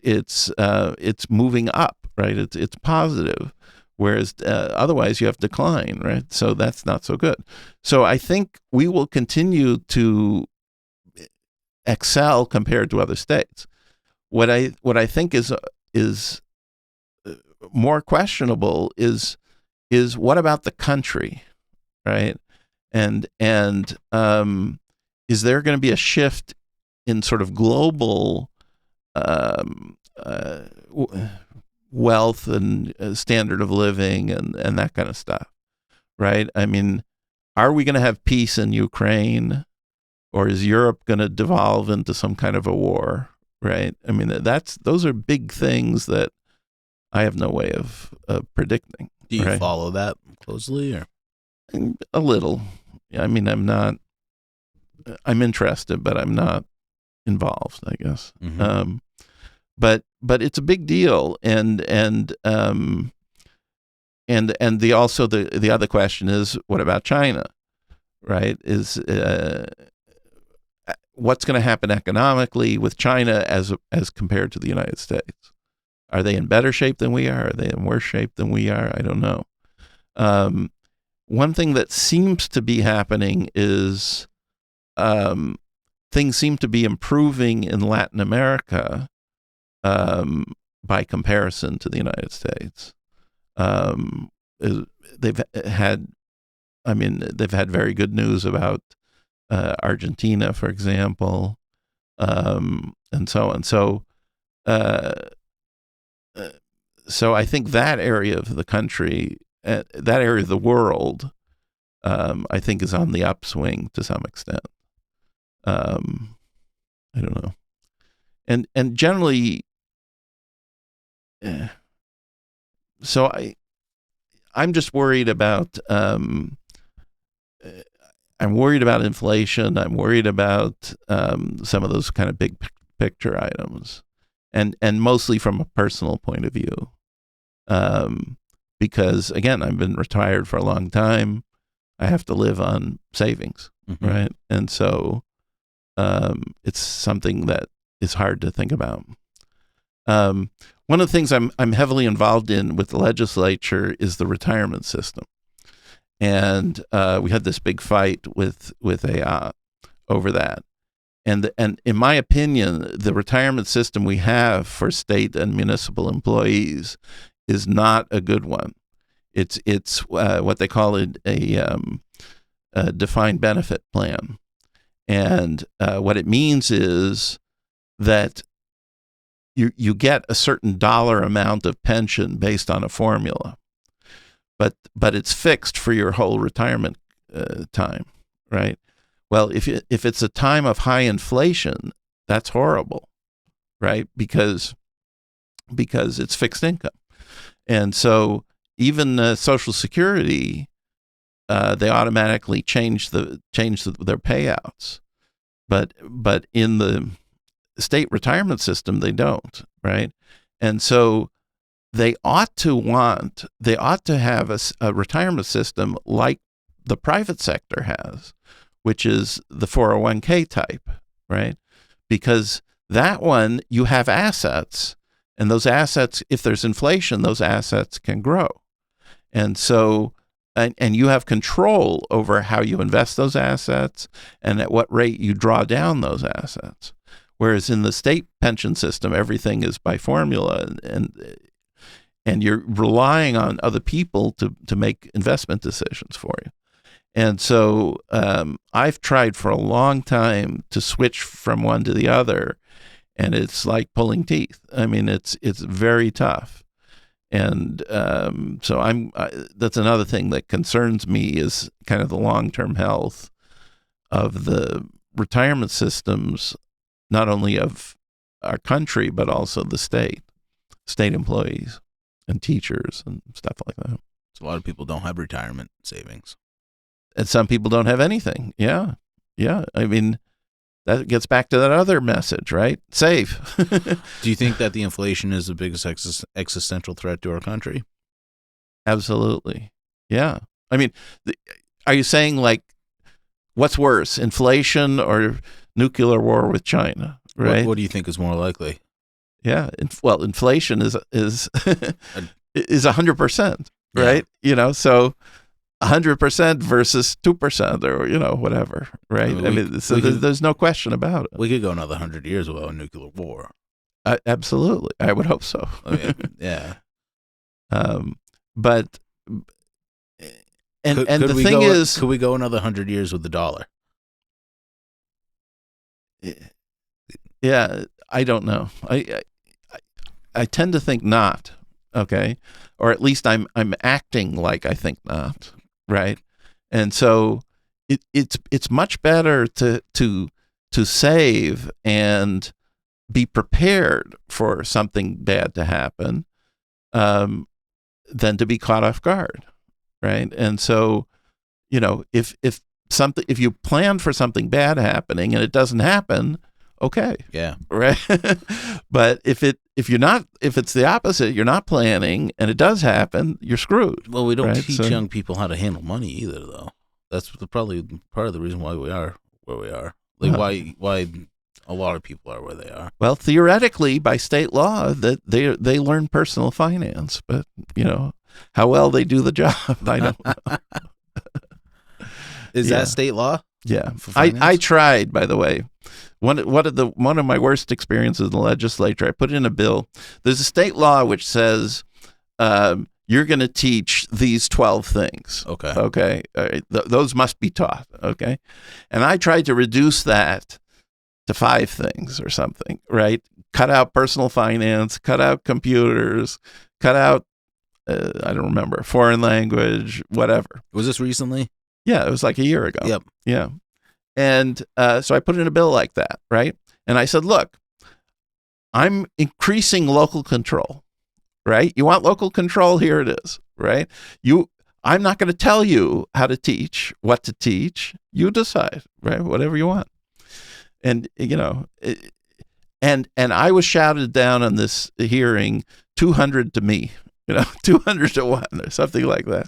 moving up, right? It's positive. Whereas otherwise you have decline, right? So that's not so good. So I think we will continue to excel compared to other states. What I think is more questionable is what about the country, right? And is there going to be a shift in sort of global wealth and standard of living and that kind of stuff, right? I mean, are we going to have peace in Ukraine, or is Europe going to devolve into some kind of a war, right? I mean, those are big things that I have no way of predicting. Do you right? follow that closely, or A little? I mean, I'm interested, but I'm not involved, I guess. Mm-hmm. But it's a big deal, and the other question is, what about China, right? Is what's going to happen economically with China as compared to the United States? Are they in better shape than we are? Are they in worse shape than we are? I don't know. One thing that seems to be happening is things seem to be improving in Latin America by comparison to the United States. They've had very good news about Argentina, for example, and so on. So I think that area of the country, that area of the world, I think is on the upswing to some extent. I don't know, and generally, so I'm just worried about. I'm worried about inflation. I'm worried about some of those kind of big picture items, and mostly from a personal point of view, because again, I've been retired for a long time. I have to live on savings, mm-hmm. right? And so it's something that is hard to think about. One of the things I'm heavily involved in with the legislature is the retirement system. And we had this big fight with AA over that. And in my opinion, the retirement system we have for state and municipal employees is not a good one. It's what they call a defined benefit plan. And what it means is that you get a certain dollar amount of pension based on a formula. But it's fixed for your whole retirement time, right? Well, if it's a time of high inflation, that's horrible, right? Because it's fixed income, and so even Social Security, they automatically change their payouts, but in the state retirement system they don't, right? And so they ought to have a retirement system like the private sector has, which is the 401k type, right? Because that one, you have assets, and those assets, if there's inflation, those assets can grow. And so, and you have control over how you invest those assets and at what rate you draw down those assets. Whereas in the state pension system, everything is by formula, and you're relying on other people to make investment decisions for you. And so I've tried for a long time to switch from one to the other, and it's like pulling teeth. I mean, it's very tough. And so that's another thing that concerns me is kind of the long-term health of the retirement systems, not only of our country, but also the state employees and teachers and stuff like that. So a lot of people don't have retirement savings. And some people don't have anything. Yeah. I mean, that gets back to that other message, right? Save. Do you think that the inflation is the biggest existential threat to our country? Absolutely. Yeah. I mean, are you saying like what's worse, inflation or nuclear war with China? Right. What do you think is more likely? Yeah. Well, inflation is 100%, right? So 100% versus 2% or, whatever, right? There's no question about it. We could go another 100 years without a nuclear war. Absolutely. I would hope so. Yeah. But could the thing is, could we go another 100 years with the dollar? Yeah, I don't know. I tend to think not. Okay, or at least I'm acting like I think not. Right, and so it's much better to save and be prepared for something bad to happen than to be caught off guard. Right, and so if you plan for something bad happening and it doesn't happen, okay. Yeah. Right. But if it's the opposite, you're not planning and it does happen, you're screwed. Well, we don't teach young people how to handle money either, though. That's probably part of the reason why we are where we are. Like why a lot of people are where they are. Well, theoretically, by state law, that they learn personal finance, but how well they do the job, I don't know. Is that state law? Yeah, I tried. By the way, one of my worst experiences in the legislature, I put in a bill. There's a state law which says you're going to teach these 12 things. Okay. Okay. Those must be taught. Okay, and I tried to reduce that to 5 things or something. Right. Cut out personal finance. Cut out computers. Cut out I don't remember, foreign language, whatever. Was this recently? Yeah, it was like a year ago. Yep. Yeah. And so I put in a bill like that, right? And I said, look, I'm increasing local control, right? You want local control? Here it is, right? I'm not going to tell you how to teach, what to teach. You decide, right? Whatever you want. And, and I was shouted down on this hearing 200 to me. 200 to 1 or something like that.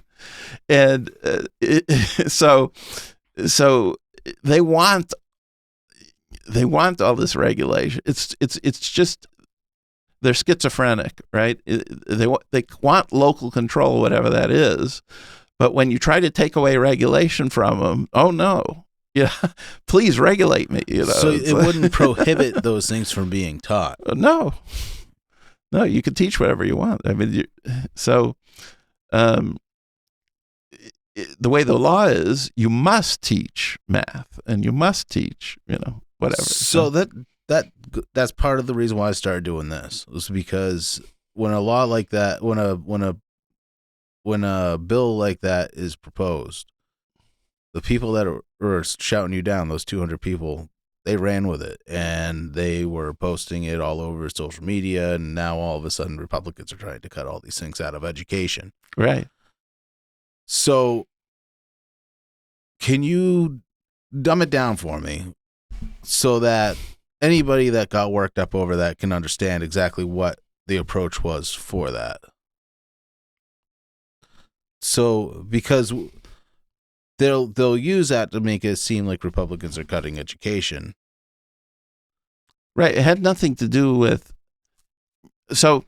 And so they want all this regulation. It's just they're schizophrenic, right? They want local control, whatever that is. But when you try to take away regulation from them, oh no. Yeah, please regulate me. So it wouldn't prohibit those things from being taught. No, you can teach whatever you want. I mean, the way the law is, you must teach math and you must teach, whatever. So that's part of the reason why I started doing this, was because when a law like that, when a bill like that is proposed, the people that are shouting you down, those 200 people, they ran with it and they were posting it all over social media. And now all of a sudden Republicans are trying to cut all these things out of education. Right. So can you dumb it down for me so that anybody that got worked up over that can understand exactly what the approach was for that? So, because they'll use that to make it seem like Republicans are cutting education. Right. It had nothing to do with. So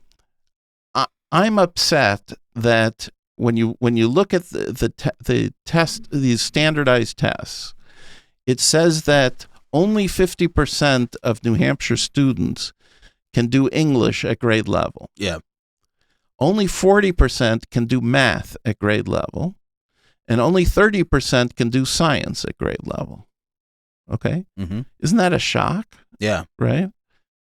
I'm upset that when you look at the test, these standardized tests, it says that only 50% of New Hampshire students can do English at grade level. Yeah. Only 40% can do math at grade level, and only 30% can do science at grade level. Okay? Mm-hmm. Isn't that a shock? Yeah. Right?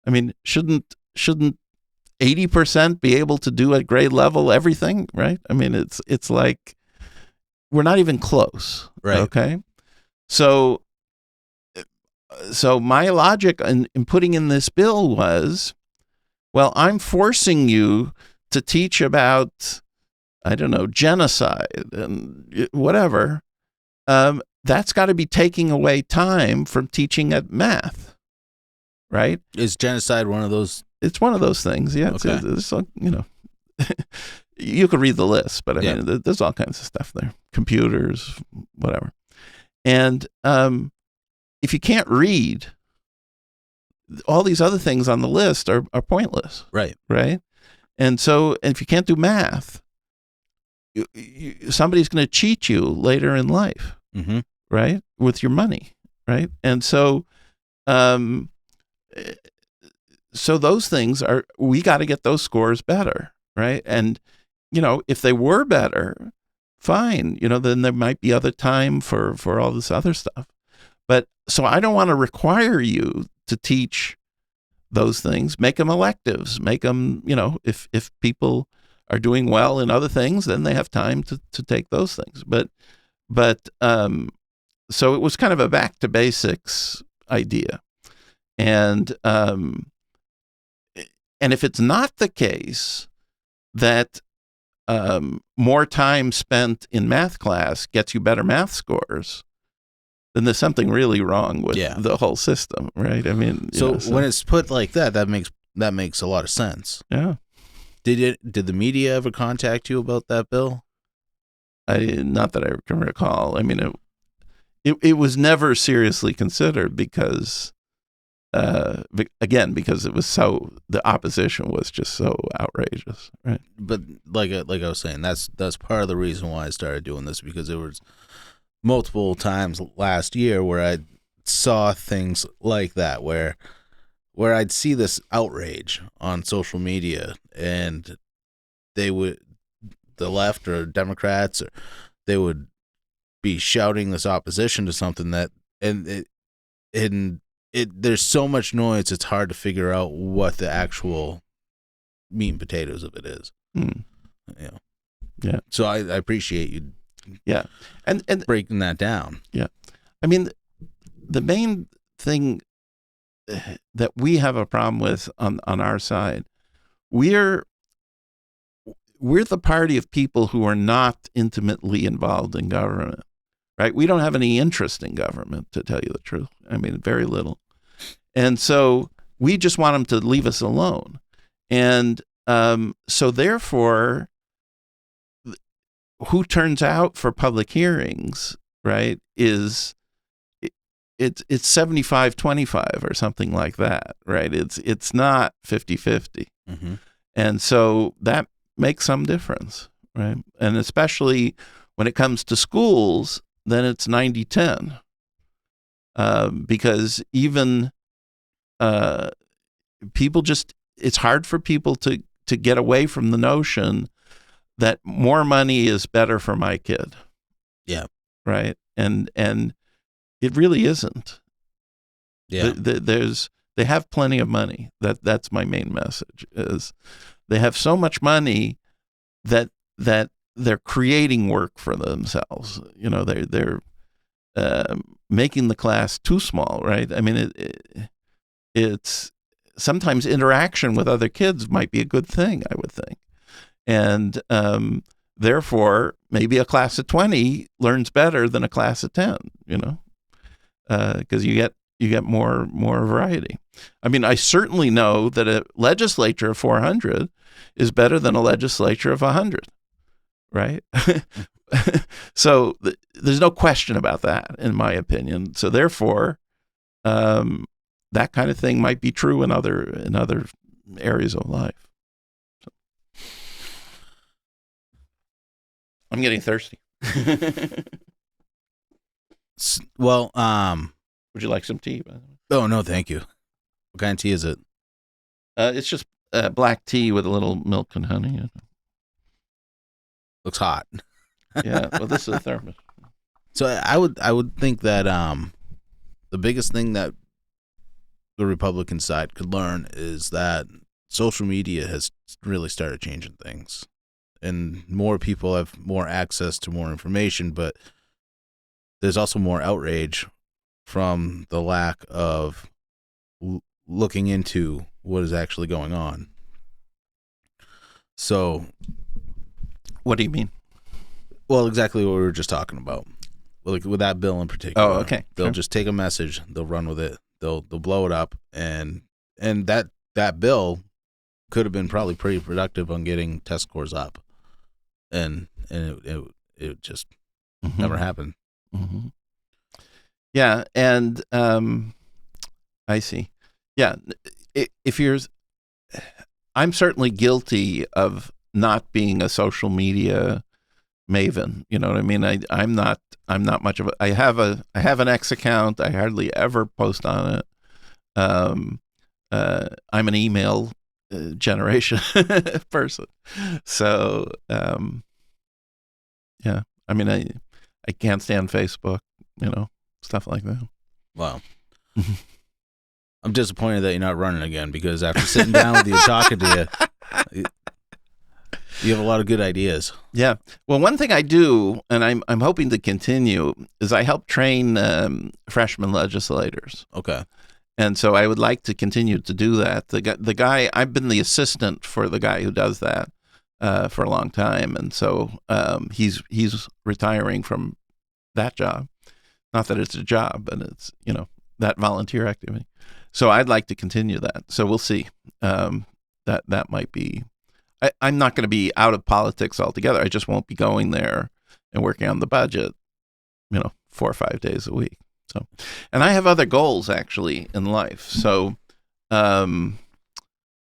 I mean, shouldn't 80% be able to do at grade level everything, right? I mean, it's like we're not even close. Right. Okay? So my logic in putting in this bill was, well, I'm forcing you to teach about, I don't know, genocide and whatever, that's got to be taking away time from teaching at math, right? Is genocide one of those? It's one of those things. Yeah. Okay. It's you could read the list, but I Yeah. mean, there's all kinds of stuff there. Computers, whatever. And if you can't read, all these other things on the list are pointless. Right. Right. And so if you can't do math, somebody's going to cheat you later in life. Mm-hmm. Right. With your money. Right. And so, so those things we got to get those scores better. Right. And, if they were better, fine, then there might be other time for all this other stuff. But so I don't want to require you to teach those things, make them electives, make them, if people are doing well in other things, then they have time to take those things. But so it was kind of a back to basics idea. And if it's not the case that more time spent in math class gets you better math scores, then there's something really wrong with the whole system, right? I mean, so when it's put like that, that makes a lot of sense. Yeah. Did the media ever contact you about that bill? Not that I can recall. I mean, it was never seriously considered because, again, because it was the opposition was just so outrageous, right? But like I was saying, that's part of the reason why I started doing this, because there was multiple times last year where I saw things like that, where I'd see this outrage on social media, and the left or Democrats, they would be shouting this opposition to something that, there's so much noise, it's hard to figure out what the actual meat and potatoes of it is. Yeah. So I appreciate you. Yeah. And breaking that down. Yeah. I mean, the main thing that we have a problem with on our side, we're the party of people who are not intimately involved in government, right? We don't have any interest in government, to tell you the truth. I mean, very little. And so we just want them to leave us alone. And so therefore, who turns out for public hearings, right, it's 75-25 or something like that, right? It's not 50-50. Mm-hmm. And so that makes some difference, right? And especially when it comes to schools, then it's 90-10. Because even people it's hard for people to get away from the notion that more money is better for my kid. Yeah. Right. And it really isn't. Yeah. They have plenty of money. That's my main message, is they have so much money that they're creating work for themselves. They're making the class too small, right? I mean, it's sometimes interaction with other kids might be a good thing, I would think. And therefore, maybe a class of 20 learns better than a class of 10, because you get more variety. I mean, I certainly know that a legislature of 400 is better than a legislature of 100, right? So there's no question about that, in my opinion. So therefore, that kind of thing might be true in other areas of life. I'm getting thirsty. Well, would you like some tea? Oh, no, thank you. What kind of tea is it? It's just black tea with a little milk and honey. Looks hot. Yeah, well, this is a thermos. So I would think that the biggest thing that the Republican side could learn is that social media has really started changing things. And more people have more access to more information, but there's also more outrage from the lack of looking into what is actually going on. So, what do you mean? Well, exactly what we were just talking about. like with that bill in particular. Oh, okay. They'll Sure. just take a message, they'll run with it, they'll blow it up, and that bill could have been probably pretty productive on getting test scores up, and it just never happened. Mm-hmm. Yeah, and I see. Yeah, if you're, I'm certainly guilty of not being a social media maven. You know what I mean? I'm not much of a. I have an X account. I hardly ever post on it. I'm an email generation person, so yeah. I mean, I can't stand Facebook. You know, stuff like that. Wow. I'm disappointed that you're not running again, because after sitting down with you and talking to you, you have a lot of good ideas. Yeah. Well, one thing I do, and I'm hoping to continue, is I help train freshman legislators. Okay. And so I would like to continue to do that. The guy, I've been the assistant for the guy who does that for a long time, and so he's retiring from that job. Not that it's a job, but it's, you know, that volunteer activity. So I'd like to continue that. So we'll see. That might be. I'm not going to be out of politics altogether. I just won't be going there and working on the budget, you know, 4 or 5 days a week. So, and I have other goals actually in life. So, you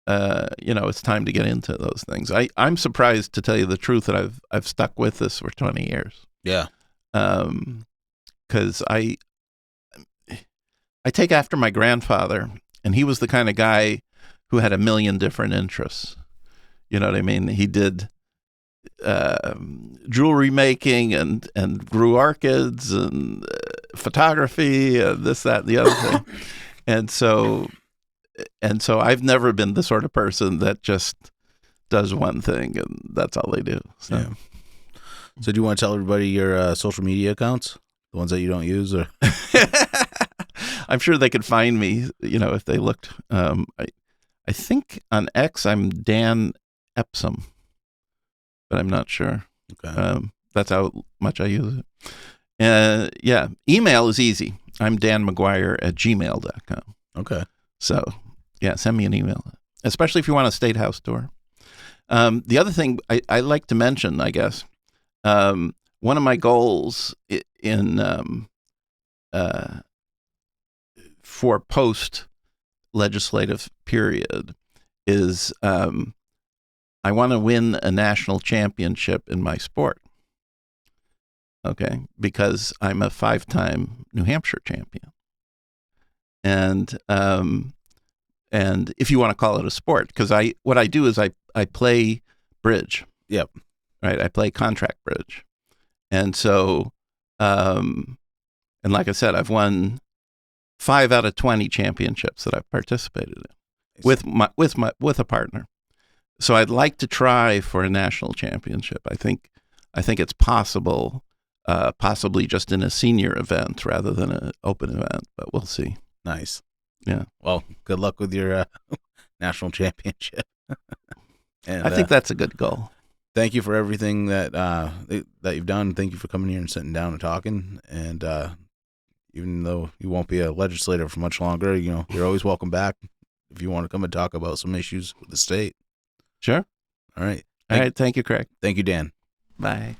know, it's time to get into those things. I'm surprised, to tell you the truth, that I've stuck with this for 20 years. Yeah. Because I take after my grandfather, and he was the kind of guy who had a million different interests. You know what I mean? He did jewelry making and grew orchids and photography and this, that, and the other thing. And so I've never been the sort of person that just does one thing and that's all they do. So, yeah. So do you want to tell everybody your social media accounts, the ones that you don't use, or? I'm sure they could find me, you know, if they looked. I think on X I'm Dan Epsom, but I'm not sure. Okay. That's how much I use it. Yeah, email is easy. I'm danmcguire@gmail.com. Okay. So, yeah, send me an email, especially if you want a state house tour. The other thing I like to mention, I guess, one of my goals in for post-legislative period is I want to win a national championship in my sport. Okay, because I'm a 5-time New Hampshire champion, and if you want to call it a sport, because what I do is I play bridge. Yep. Right, I play contract bridge, and so and like I said, I've won 5 out of 20 championships that I've participated in with a partner. So I'd like to try for a national championship. I think it's possible, possibly just in a senior event rather than an open event, but we'll see. Nice. Yeah. Well, good luck with your national championship. And I think that's a good goal. Thank you for everything that you've done. Thank you for coming here and sitting down and talking. And even though you won't be a legislator for much longer, you know, you're always welcome back if you want to come and talk about some issues with the state. Sure. All right. All right. Thank you, Craig. Thank you, Dan. Bye.